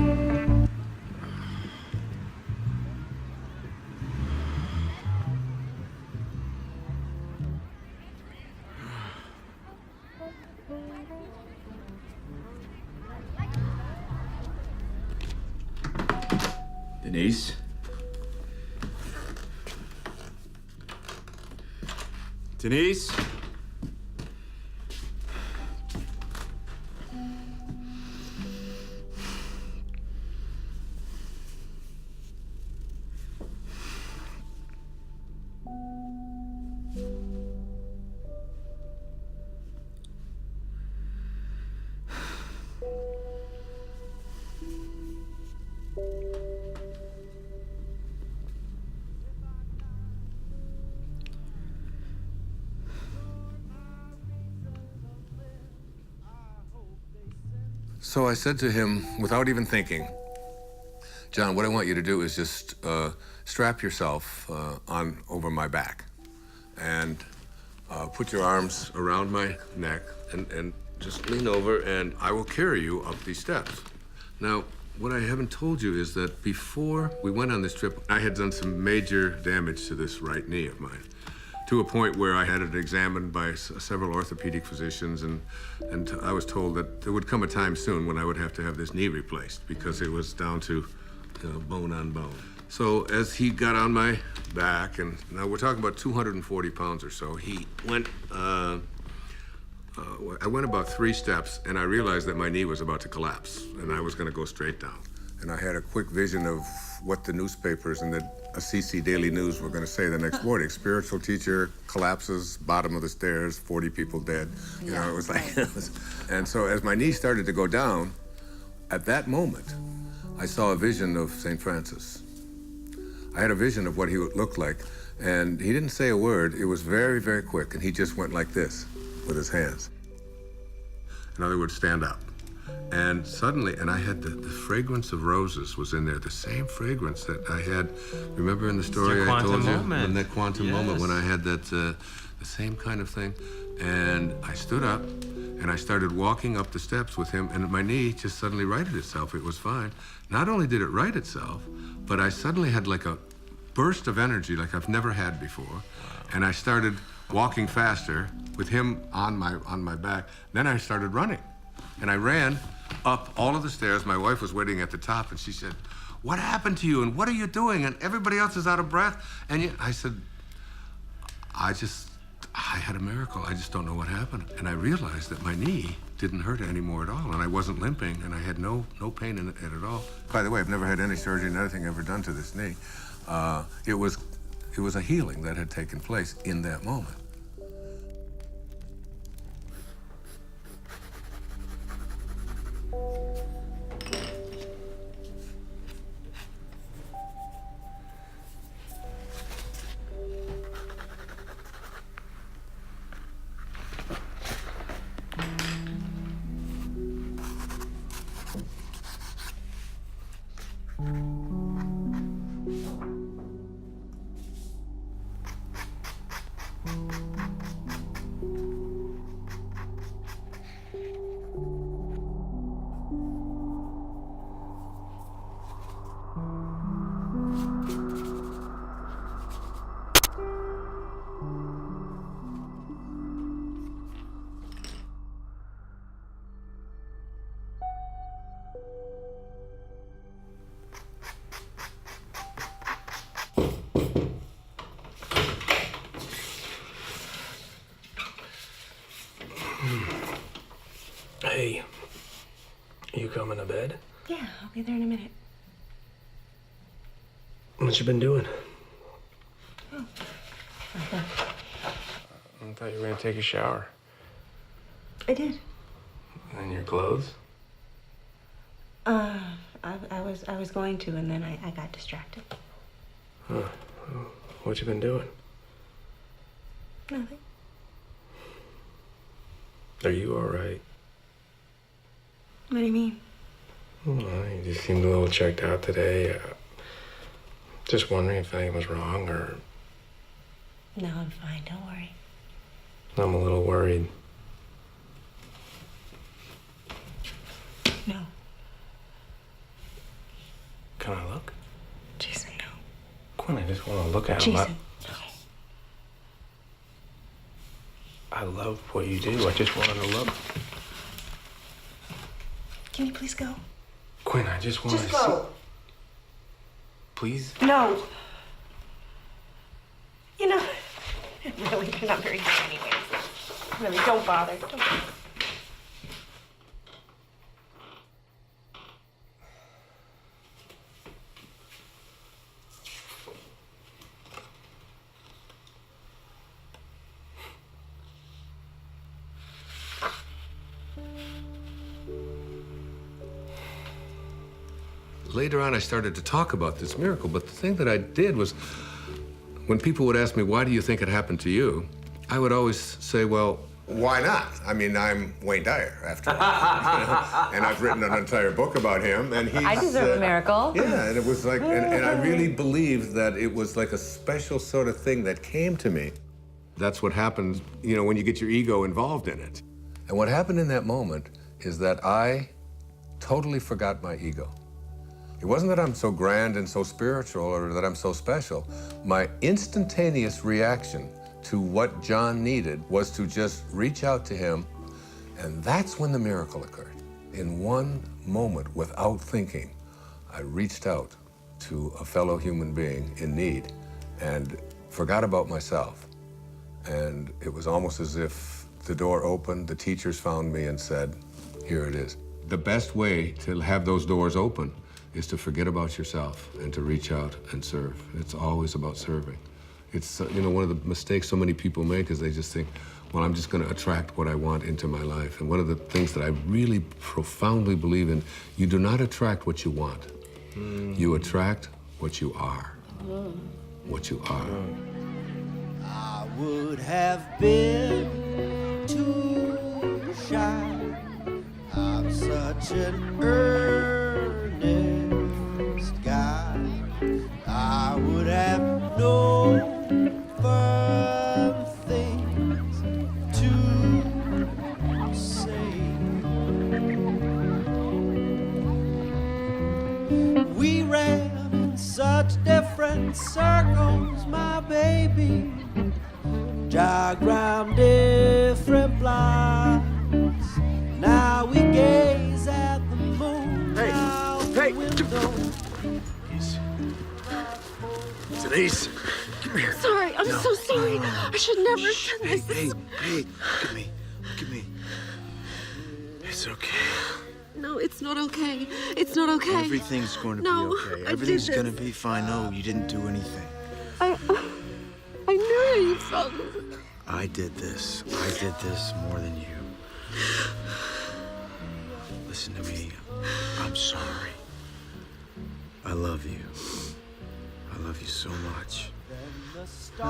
Denise? Denise? So I said to him, without even thinking, John, what I want you to do is just strap yourself on over my back and put your arms around my neck and just lean over and I will carry you up these steps. Now, what I haven't told you is that before we went on this trip, I had done some major damage to this right knee of mine, to a point where I had it examined by several orthopedic physicians, and I was told that there would come a time soon when I would have to have this knee replaced because it was down to bone on bone. So as he got on my back, and now we're talking about 240 pounds or so, he went, I went about 3 steps and I realized that my knee was about to collapse and I was gonna go straight down. And I had a quick vision of what the newspapers and the Assisi Daily News were going to say the next morning. Spiritual teacher collapses, bottom of the stairs, 40 people dead. You know, it was like, and so as my knee started to go down, at that moment, I saw a vision of St. Francis. I had a vision of what he would look like, and he didn't say a word. It was very, very quick, and he just went like this with his hands. In other words, stand up. And suddenly, and I had the fragrance of roses was in there, the same fragrance that I had, remember in the story I told you? In that quantum moment when I had that, the same kind of thing. And I stood up, and I started walking up the steps with him, and my knee just suddenly righted itself. It was fine. Not only did it right itself, but I suddenly had like a burst of energy like I've never had before. And I started walking faster with him on my back. Then I started running. And I ran up all of the stairs. My wife was waiting at the top, and she said, "What happened to you, and what are you doing? And everybody else is out of breath." And I said, I had a miracle. I just don't know what happened. And I realized that my knee didn't hurt anymore at all, and I wasn't limping, and I had no pain in it at all. By the way, I've never had any surgery, nothing ever done to this knee. It was a healing that had taken place in that moment. Hey, you coming to bed? Yeah, I'll be there in a minute. What you been doing? Oh. I thought you were gonna take a shower. I did. And your clothes? I was going to, and then I got distracted. Huh. What you been doing? Nothing. Are you all right? What do you mean? Well, you just seemed a little checked out today. Just wondering if anything was wrong, or... No, I'm fine. Don't worry. I'm a little worried. No. Can I look? Jason, no. Quinn, I just want to look at him. Jason, no. I love what you do. I just wanted to look. Can you please go? Quinn, I just want to Just go. see... Please? No. You know, really, you're not very good anyways. Really, don't bother. Don't bother. Later on, I started to talk about this miracle, but the thing that I did was, when people would ask me, why do you think it happened to you? I would always say, well, why not? I mean, I'm Wayne Dyer, after all. You know? And I've written an entire book about him, and he's... I deserve a miracle. Yeah, and it was like, and I really believed that it was like a special sort of thing that came to me. That's what happens, you know, when you get your ego involved in it. And what happened in that moment is that I totally forgot my ego. It wasn't that I'm so grand and so spiritual or that I'm so special. My instantaneous reaction to what John needed was to just reach out to him, and that's when the miracle occurred. In one moment, without thinking, I reached out to a fellow human being in need and forgot about myself. And it was almost as if the door opened, the teachers found me and said, here it is. The best way to have those doors open is to forget about yourself and to reach out and serve. It's always about serving. It's, you know, one of the mistakes so many people make is they just think, well, I'm just gonna attract what I want into my life. And one of the things that I really profoundly believe in, you do not attract what you want. You attract what you are. What you are. I would have been too shy. I'm such an earnest guy. I would have known fun things to say. We ran in such different circles, my baby. Jogged round different blocks. Now we gaze at the moon out the window. Denise, come here. Sorry, I'm so sorry. I should never have done this. Hey, look at me. Look at me. It's okay. No, it's not okay. It's not okay. Everything's going to No, be okay. I Everything's did going to this. be fine. No, you didn't do anything. I knew how you felt. I did this. I did this more than you. Listen to me. I'm sorry. I love you. I love you so much. You're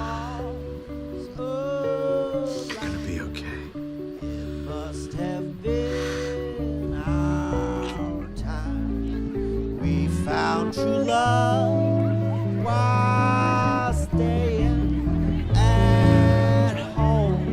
gonna be okay. Must have been our time. We found true love while staying at home.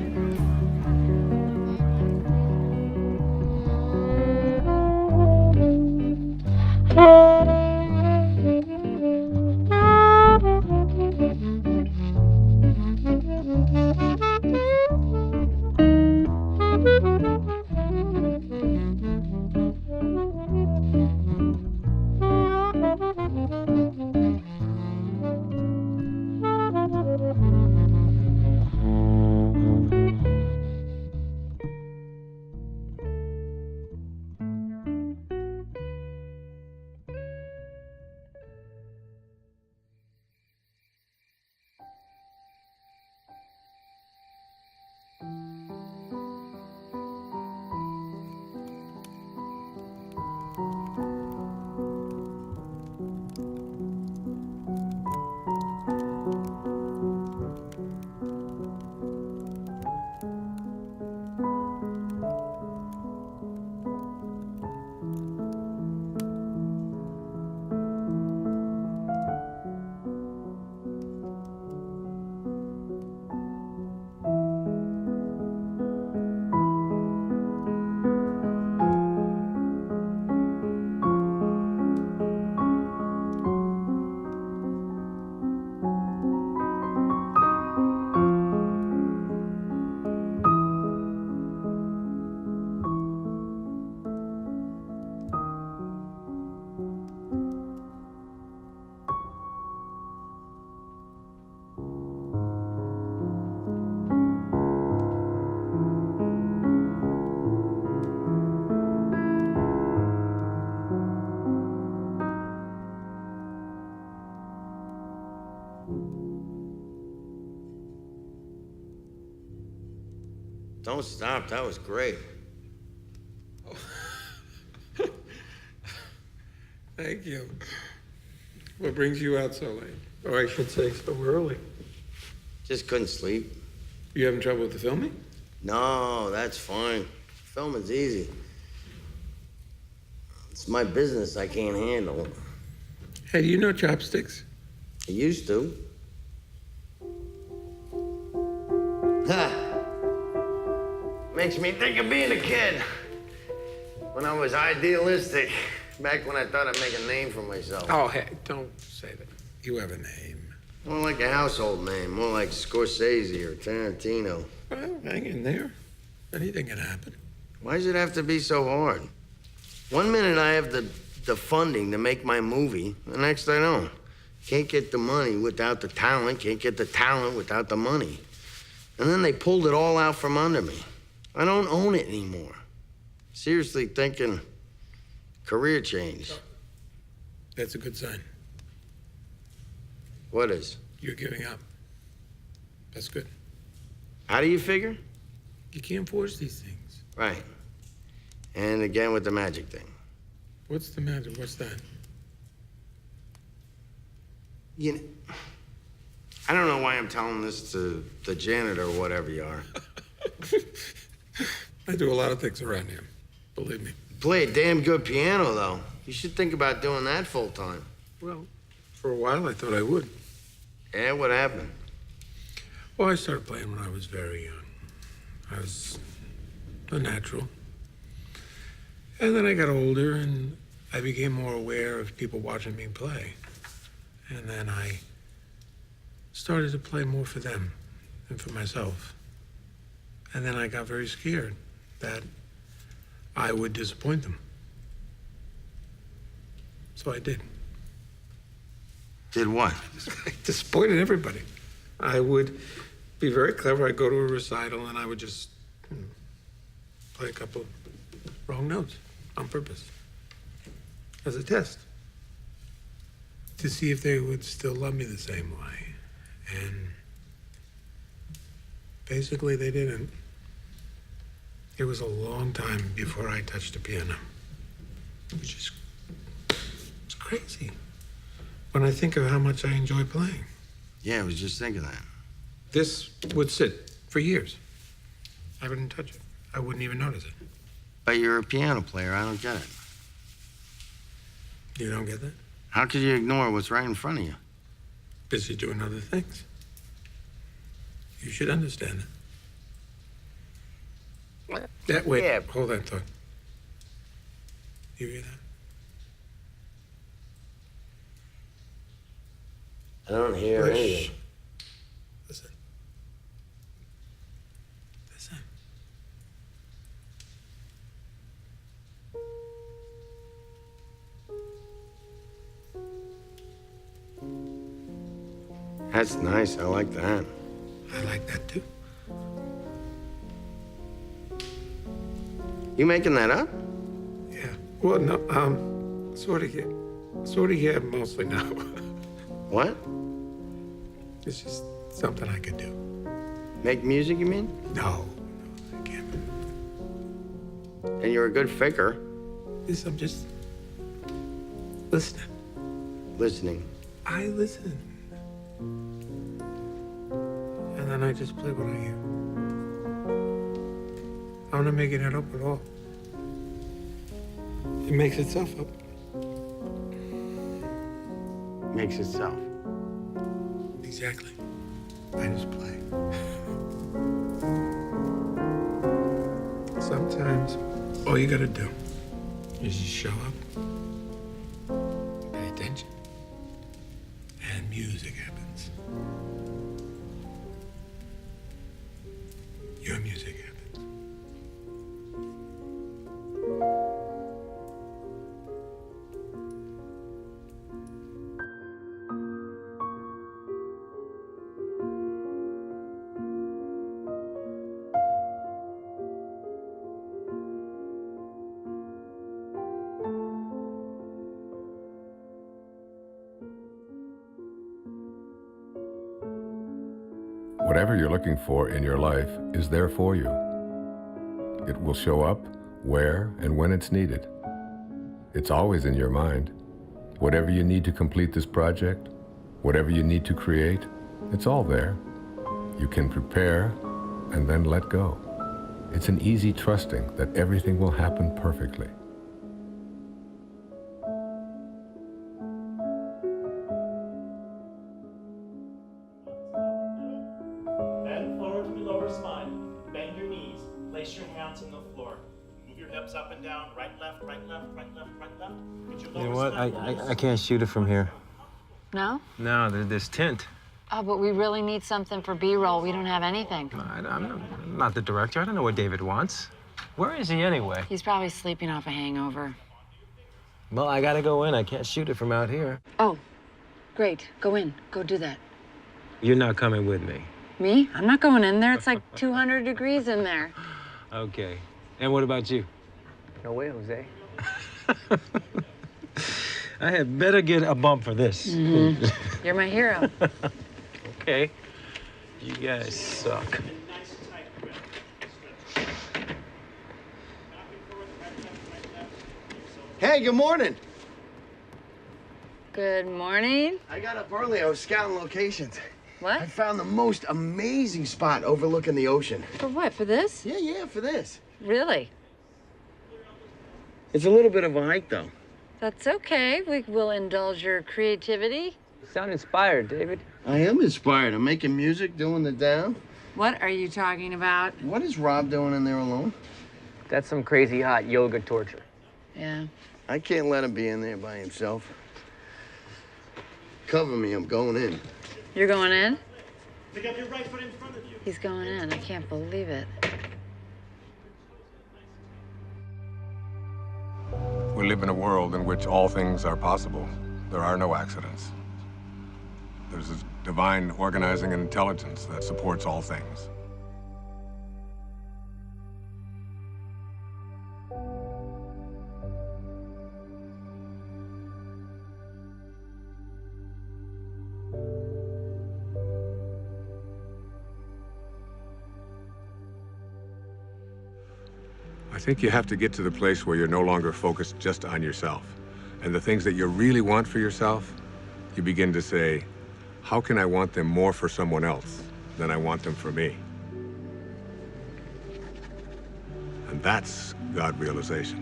Don't stop, that was great. Thank you. What brings you out so late? Or I should say so early. Just couldn't sleep. You having trouble with the filming? No, that's fine. Filming's easy. It's my business I can't handle. Hey, do you know chopsticks? I used to. Ha! Makes me think of being a kid. When I was idealistic. Back when I thought I'd make a name for myself. Oh, hey, don't say that. You have a name. More like a household name. More like Scorsese or Tarantino. Well, hang in there. Anything can happen. Why does it have to be so hard? One minute I have the funding to make my movie, the next I don't. Can't get the money without the talent, can't get the talent without the money. And then they pulled it all out from under me. I don't own it anymore. Seriously thinking career change. That's a good sign. What is? You're giving up. That's good. How do you figure? You can't force these things. Right. And again with the magic thing. What's the matter? What's that? I don't know why I'm telling this to the janitor or whatever you are. I do a lot of things around here, believe me. Play a damn good piano, though. You should think about doing that full time. Well, for a while I thought I would. Yeah, what happened? Well, I started playing when I was very young. I was a natural. And then I got older and I became more aware of people watching me play. And then I started to play more for them than for myself. And then I got very scared that I would disappoint them. So I did. Did what? I disappointed everybody. I would be very clever. I'd go to a recital and I would just play a couple wrong notes on purpose as a test to see if they would still love me the same way. And basically they didn't. It was a long time before I touched a piano, which is it's crazy when I think of how much I enjoy playing. Yeah, I was just thinking that. This would sit for years. I wouldn't touch it. I wouldn't even notice it. But you're a piano player. I don't get it. You don't get that? How could you ignore what's right in front of you? Busy doing other things. You should understand it. That way, Yeah. Hold that thought. You hear that? I don't hear Hush. anything. Listen. Listen. That's nice. I like that. I like that too. You making that up? Yeah. Well, no, sort of, yeah, mostly now. What? It's just something I could do. Make music, you mean? No. And you're a good faker. Yes, I'm just listening. Listening. I listen. And then I just play what I hear. I'm not making it up at all. It makes itself up. Makes itself. Exactly. I just play. Sometimes all you gotta do is just show up, pay attention, and music happens. Your music happens. Whatever you're looking for in your life is there for you. It will show up where and when it's needed. It's always in your mind. Whatever you need to complete this project, whatever you need to create, it's all there. You can prepare and then let go. It's an easy trusting that everything will happen perfectly. Bend forward through your lower spine. Bend your knees. Place your hands on the floor. Move your hips up and down. Right, left, right, left, right, left, right, left. Get your You know lower what? spine I can't shoot it from here. No? No, there's tint. Oh, but we really need something for B-roll. We don't have anything. I'm not the director. I don't know what David wants. Where is he anyway? He's probably sleeping off a hangover. Well, I gotta go in. I can't shoot it from out here. Oh, great. Go in. Go do that. You're not coming with me. Me? I'm not going in there. It's like 200 degrees in there. Okay. And what about you? No way, Jose. I had better get a bump for this. Mm-hmm. You're my hero. Okay. You guys suck. Hey, good morning. Good morning. I got up early. I was scouting locations. What? I found the most amazing spot overlooking the ocean. For what? For this? Yeah, for this. Really? It's a little bit of a hike, though. That's okay. We will indulge your creativity. You sound inspired, David. I am inspired. I'm making music, doing the down. What are you talking about? What is Rob doing in there alone? That's some crazy hot yoga torture. Yeah. I can't let him be in there by himself. Cover me, I'm going in. You're going in? Pick up your right foot in front of you. He's going in. I can't believe it. We live in a world in which all things are possible. There are no accidents. There's a divine organizing intelligence that supports all things. I think you have to get to the place where you're no longer focused just on yourself. And the things that you really want for yourself, you begin to say, how can I want them more for someone else than I want them for me? And that's God realization.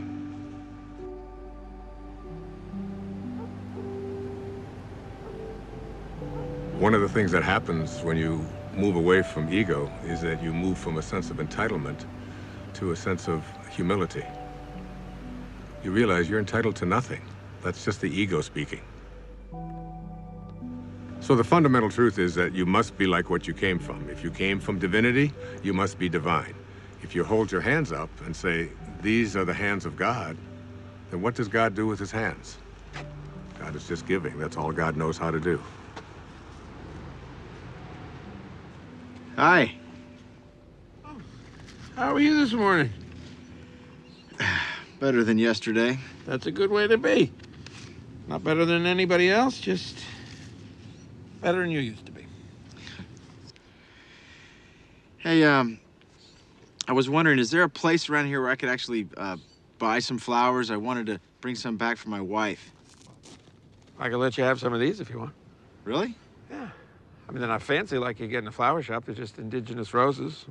One of the things that happens when you move away from ego is that you move from a sense of entitlement to a sense of humility. You realize you're entitled to nothing. That's just the ego speaking. So the fundamental truth is that you must be like what you came from. If you came from divinity, you must be divine. If you hold your hands up and say, these are the hands of God, then what does God do with his hands? God is just giving. That's all God knows how to do. Hi. How are you this morning? Better than yesterday. That's a good way to be. Not better than anybody else, just better than you used to be. Hey, I was wondering, is there a place around here where I could actually buy some flowers? I wanted to bring some back for my wife. I can let you have some of these if you want. Really? Yeah. I mean, they're not fancy like you get in a flower shop. They're just indigenous roses.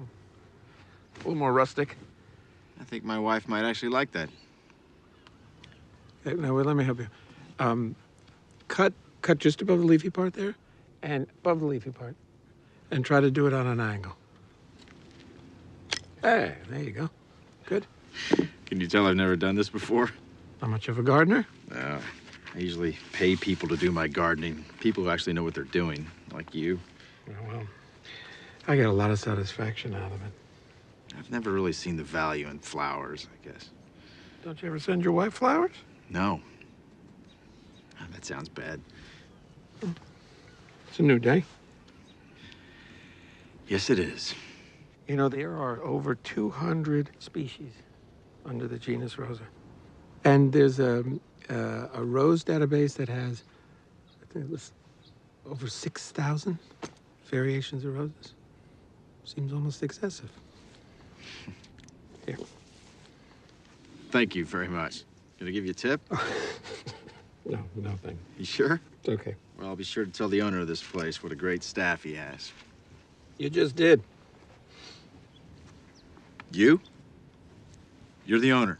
A little more rustic. I think my wife might actually like that. Hey, no, wait, let me help you. Cut just above the leafy part there, and above the leafy part, and try to do it on an angle. Hey, there you go. Good. Can you tell I've never done this before? Not much of a gardener? No. I usually pay people to do my gardening. People who actually know what they're doing, like you. Oh, well, I get a lot of satisfaction out of it. I've never really seen the value in flowers, I guess. Don't you ever send your wife flowers? No. Oh, that sounds bad. It's a new day. Yes, it is. You know, there are over 200 species under the genus Rosa. And there's a rose database that has, I think it was over 6,000 variations of roses. Seems almost excessive. Here. Thank you very much. Can I give you a tip? No, thank you. You sure? It's okay. Well, I'll be sure to tell the owner of this place what a great staff he has. You just did. You? You're the owner.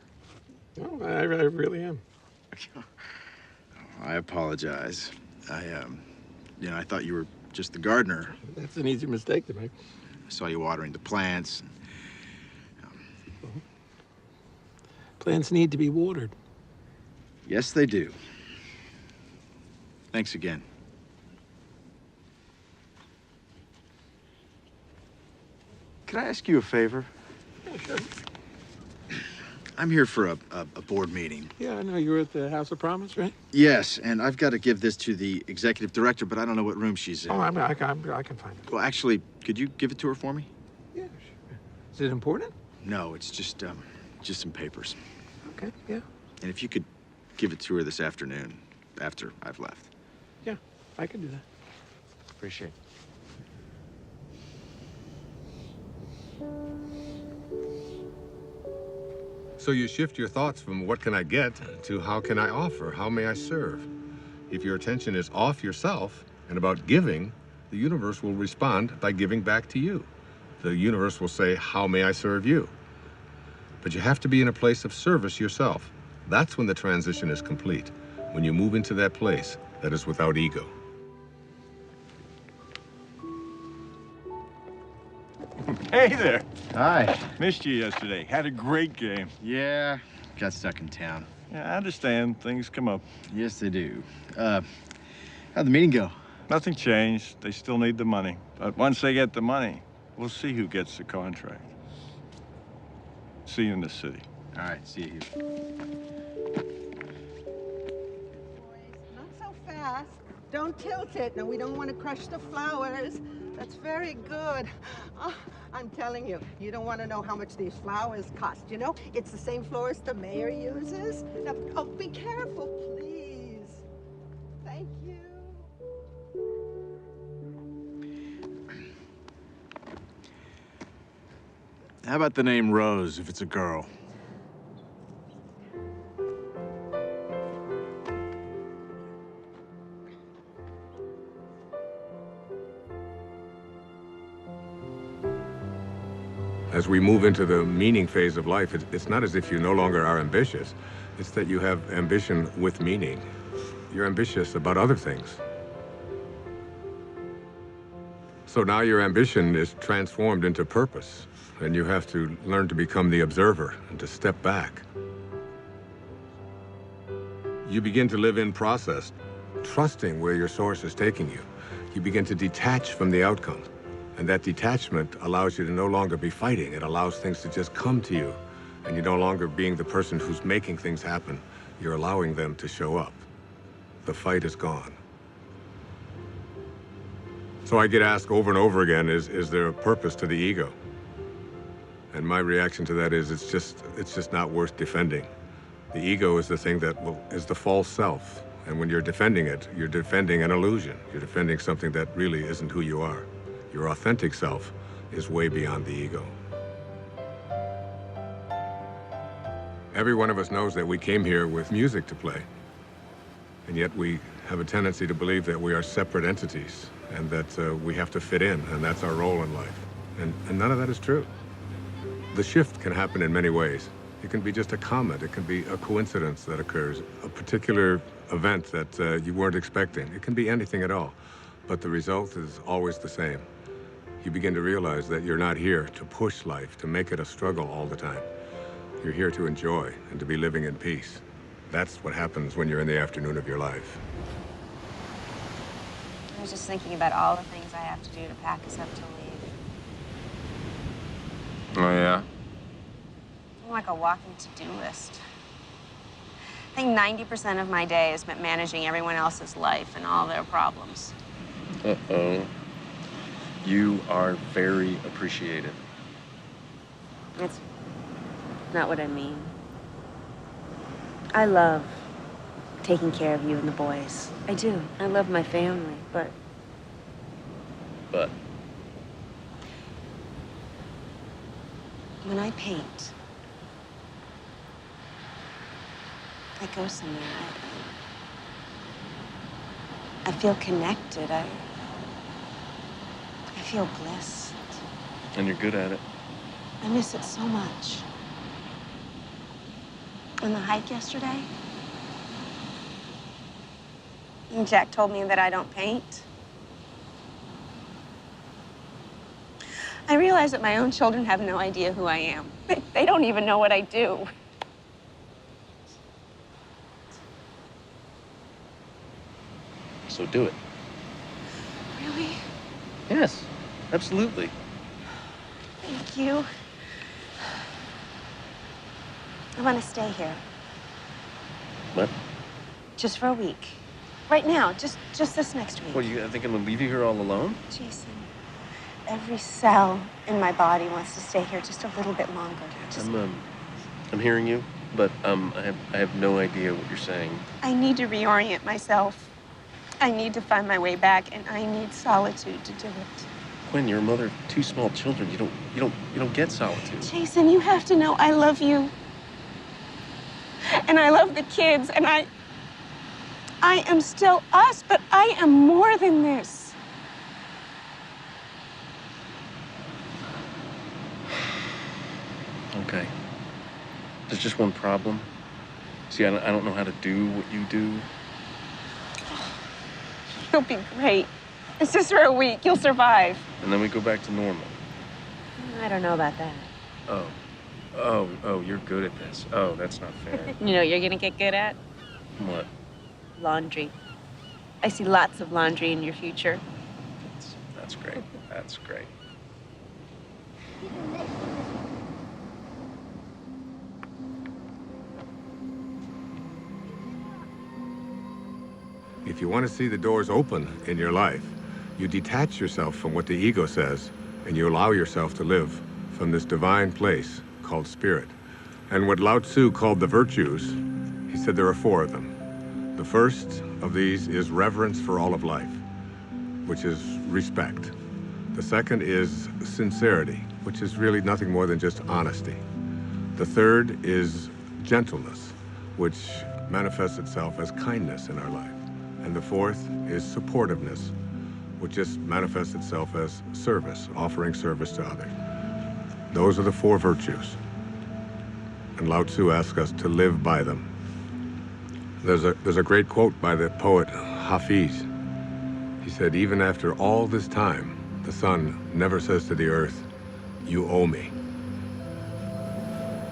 No, I really am. I apologize. I thought you were just the gardener. That's an easy mistake to make. I saw you watering the plants. Plants need to be watered. Yes, they do. Thanks again. Can I ask you a favor? Yeah, sure. I'm here for a board meeting. Yeah, I know. You were at the House of Promise, right? Yes, and I've got to give this to the executive director, but I don't know what room she's in. Oh, I can find it. Well, actually, could you give it to her for me? Yeah, sure. Is it important? No, it's just some papers. Okay, yeah. And if you could give it to her this afternoon, after I've left. Yeah, I can do that. Appreciate it. So you shift your thoughts from what can I get to how can I offer, how may I serve? If your attention is off yourself and about giving, the universe will respond by giving back to you. The universe will say, how may I serve you? But you have to be in a place of service yourself. That's when the transition is complete, when you move into that place that is without ego. Hey there. Hi. Missed you yesterday. Had a great game. Yeah, got stuck in town. Yeah, I understand. Things come up. Yes, they do. How'd the meeting go? Nothing changed. They still need the money. But once they get the money, we'll see who gets the contract. See you in the city. All right, see you here. Not so fast. Don't tilt it. No, we don't want to crush the flowers. That's very good. Oh, I'm telling you, you don't want to know how much these flowers cost. You know, it's the same florist the mayor uses. Now, oh, be careful, please. Thank you. How about the name Rose if it's a girl? As we move into the meaning phase of life, it's not as if you no longer are ambitious. It's that you have ambition with meaning. You're ambitious about other things. So now your ambition is transformed into purpose, and you have to learn to become the observer and to step back. You begin to live in process, trusting where your source is taking you. You begin to detach from the outcome. And that detachment allows you to no longer be fighting. It allows things to just come to you. And you're no longer being the person who's making things happen. You're allowing them to show up. The fight is gone. So I get asked over and over again, is there a purpose to the ego? And my reaction to that is it's just not worth defending. The ego is the thing that is the false self. And when you're defending it, you're defending an illusion. You're defending something that really isn't who you are. Your authentic self is way beyond the ego. Every one of us knows that we came here with music to play, and yet we have a tendency to believe that we are separate entities and that we have to fit in, and that's our role in life. And none of that is true. The shift can happen in many ways. It can be just a comment. It can be a coincidence that occurs, a particular event that you weren't expecting. It can be anything at all, but the result is always the same. You begin to realize that you're not here to push life, to make it a struggle all the time. You're here to enjoy and to be living in peace. That's what happens when you're in the afternoon of your life. I was just thinking about all the things I have to do to pack us up to leave. Oh, yeah? I'm like a walking to-do list. I think 90% of my day is spent managing everyone else's life and all their problems. Uh-oh. You are very appreciated. It's not what I mean. I love taking care of you and the boys. I do. I love my family, but... But? When I paint, I go somewhere. I feel connected. I feel blessed. And you're good at it. I miss it so much. On the hike yesterday, and Jack told me that I don't paint. I realize that my own children have no idea who I am. They don't even know what I do. So do it. Really? Yes, absolutely. Thank you. I want to stay here. What? Just for a week. Right now, just this next week. What, you think I'm gonna leave you here all alone? Jason, every cell in my body wants to stay here just a little bit longer. I'm hearing you, but I have no idea what you're saying. I need to reorient myself. I need to find my way back, and I need solitude to do it. Gwen, you're a mother of 2 small children. You don't get solitude. Jason, you have to know I love you. And I love the kids, and I I am still us, but I am more than this. Okay. There's just one problem. See, I don't know how to do what you do. You'll be great. It's just for a week. You'll survive. And then we go back to normal. I don't know about that. Oh, you're good at this. Oh, that's not fair. You know what you're gonna get good at? What? Laundry. I see lots of laundry in your future. That's great. That's great. If you want to see the doors open in your life, you detach yourself from what the ego says, and you allow yourself to live from this divine place called spirit. And what Lao Tzu called the virtues, he said there are 4 of them. The first of these is reverence for all of life, which is respect. The second is sincerity, which is really nothing more than just honesty. The third is gentleness, which manifests itself as kindness in our life. And the fourth is supportiveness, which just manifests itself as service, offering service to others. Those are the 4 virtues. And Lao Tzu asks us to live by them. There's a great quote by the poet Hafiz. He said, even after all this time, the sun never says to the earth, you owe me.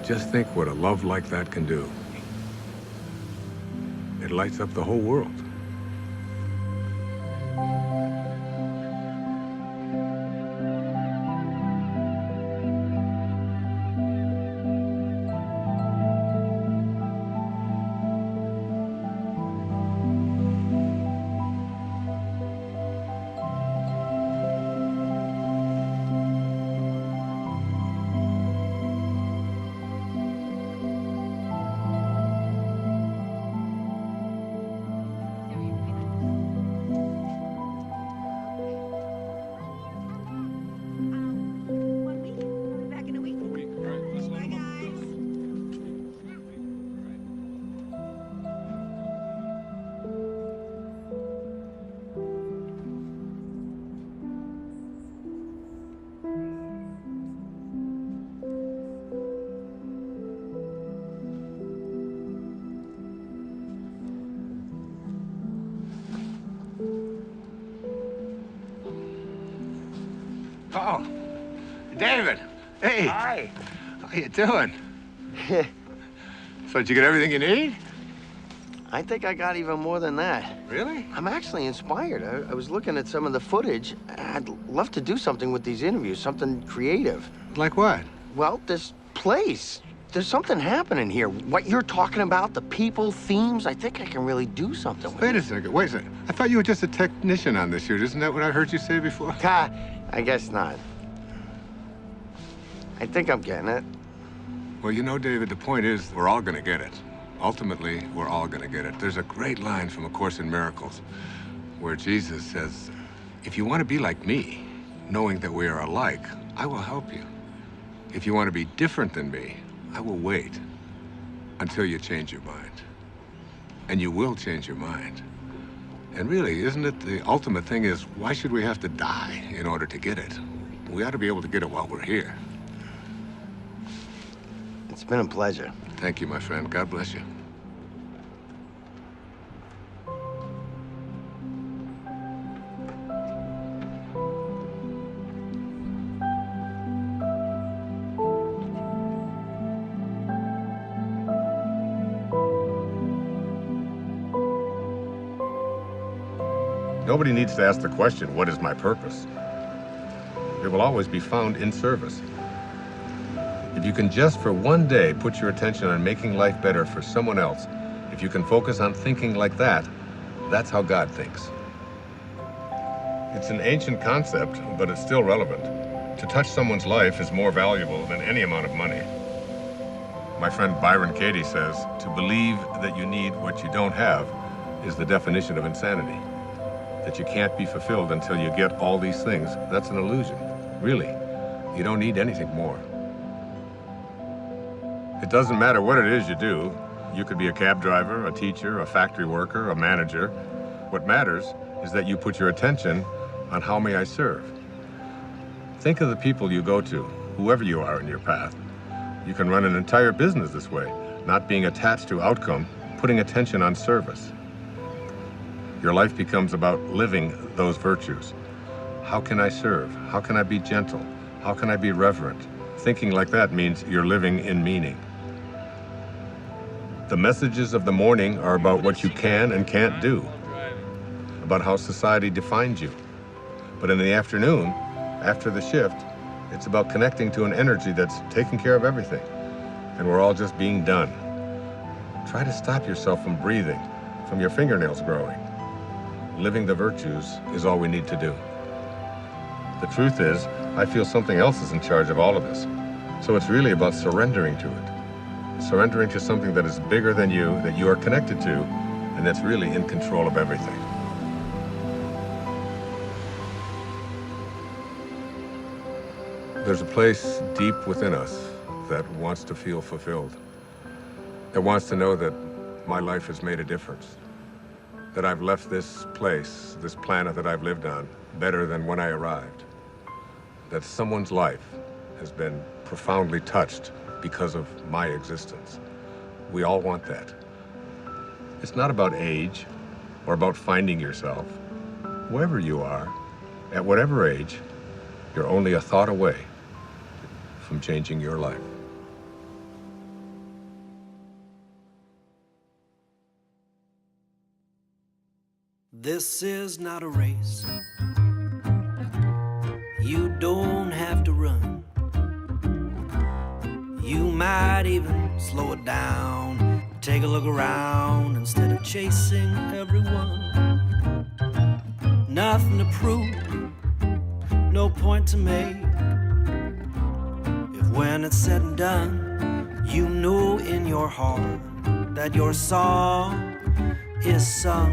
Just think what a love like that can do. It lights up the whole world. Oh, David. Hey. Hi. How you doing? So did you get everything you need? I think I got even more than that. Really? I'm actually inspired. I was looking at some of the footage. I'd love to do something with these interviews, something creative. Like what? Well, this place. There's something happening here. What you're talking about, the people, themes, I think I can really do something with Wait a second. I thought you were just a technician on this shoot. Isn't that what I heard you say before? I guess not. I think I'm getting it. Well, you know, David, the point is we're all going to get it. Ultimately, we're all going to get it. There's a great line from A Course in Miracles where Jesus says, if you want to be like me, knowing that we are alike, I will help you. If you want to be different than me, I will wait until you change your mind. And you will change your mind. And really, isn't it the ultimate thing is, why should we have to die in order to get it? We ought to be able to get it while we're here. It's been a pleasure. Thank you, my friend. God bless you. Nobody needs to ask the question, what is my purpose? It will always be found in service. If you can just for one day put your attention on making life better for someone else, if you can focus on thinking like that, that's how God thinks. It's an ancient concept, but it's still relevant. To touch someone's life is more valuable than any amount of money. My friend Byron Katie says, to believe that you need what you don't have is the definition of insanity. That you can't be fulfilled until you get all these things, that's an illusion. Really, you don't need anything more. It doesn't matter what it is you do. You could be a cab driver, a teacher, a factory worker, a manager. What matters is that you put your attention on how may I serve. Think of the people you go to, whoever you are in your path. You can run an entire business this way, not being attached to outcome, putting attention on service. Your life becomes about living those virtues. How can I serve? How can I be gentle? How can I be reverent? Thinking like that means you're living in meaning. The messages of the morning are about what you can and can't do, about how society defines you. But in the afternoon, after the shift, it's about connecting to an energy that's taking care of everything, and we're all just being done. Try to stop yourself from breathing, from your fingernails growing. Living the virtues is all we need to do. The truth is, I feel something else is in charge of all of this. So it's really about surrendering to it. Surrendering to something that is bigger than you, that you are connected to, and that's really in control of everything. There's a place deep within us that wants to feel fulfilled, that wants to know that my life has made a difference, that I've left this place, this planet that I've lived on, better than when I arrived, that someone's life has been profoundly touched because of my existence. We all want that. It's not about age or about finding yourself. Wherever you are, at whatever age, you're only a thought away from changing your life. This is not a race. You don't have to run. You might even slow it down. Take a look around instead of chasing everyone. Nothing to prove, no point to make. If when it's said and done, you know in your heart that your song is sung.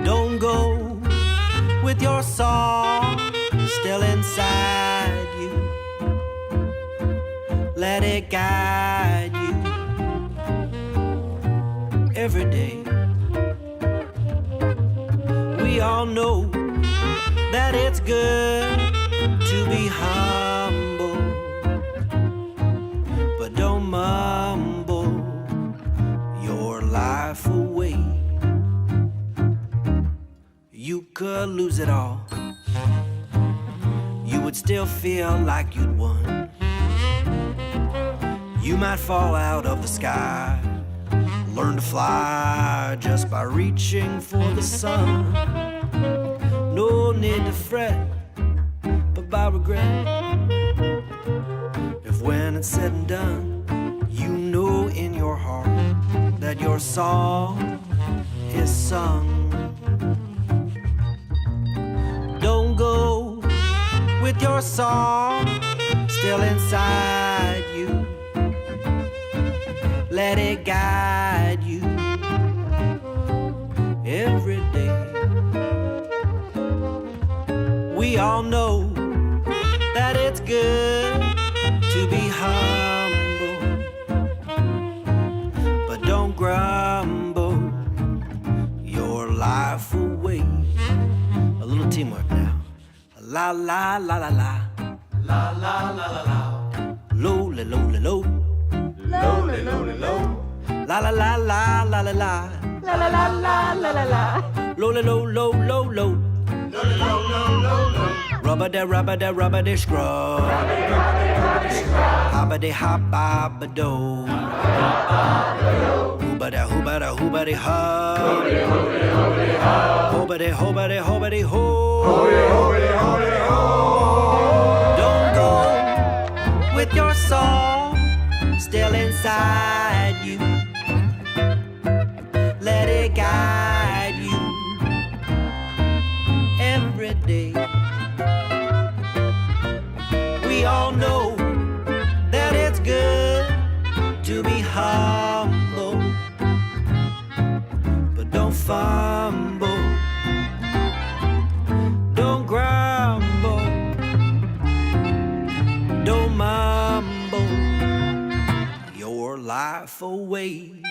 Don't go with your song still inside you. Let it guide you every day. We all know that it's good to be humble, but don't mumble your life away. You could lose it all. You would still feel like you'd won. You might fall out of the sky, learn to fly just by reaching for the sun. No need to fret, but by regret. If when it's said and done, you know in your heart that your song is sung. Don't go with your song still inside you. Let it guide you every day. We all know that it's good to be humble, but don't grumble your life away. A little teamwork now. La la la la la. La la la la la. Low la low la low. Low la low la low. La la la la la la la. La la la la la la la. Low la low low low low. Low la low low low low. Rubber da scrub. Hobba de hobba do. Hooba da hooba da hooba de hub. Hooba de hooba de hooba de ho. Don't go with your song still inside you. Let it guide you every day. We all know that it's good to be humble, but don't fumble. Don't grumble, don't mumble life away.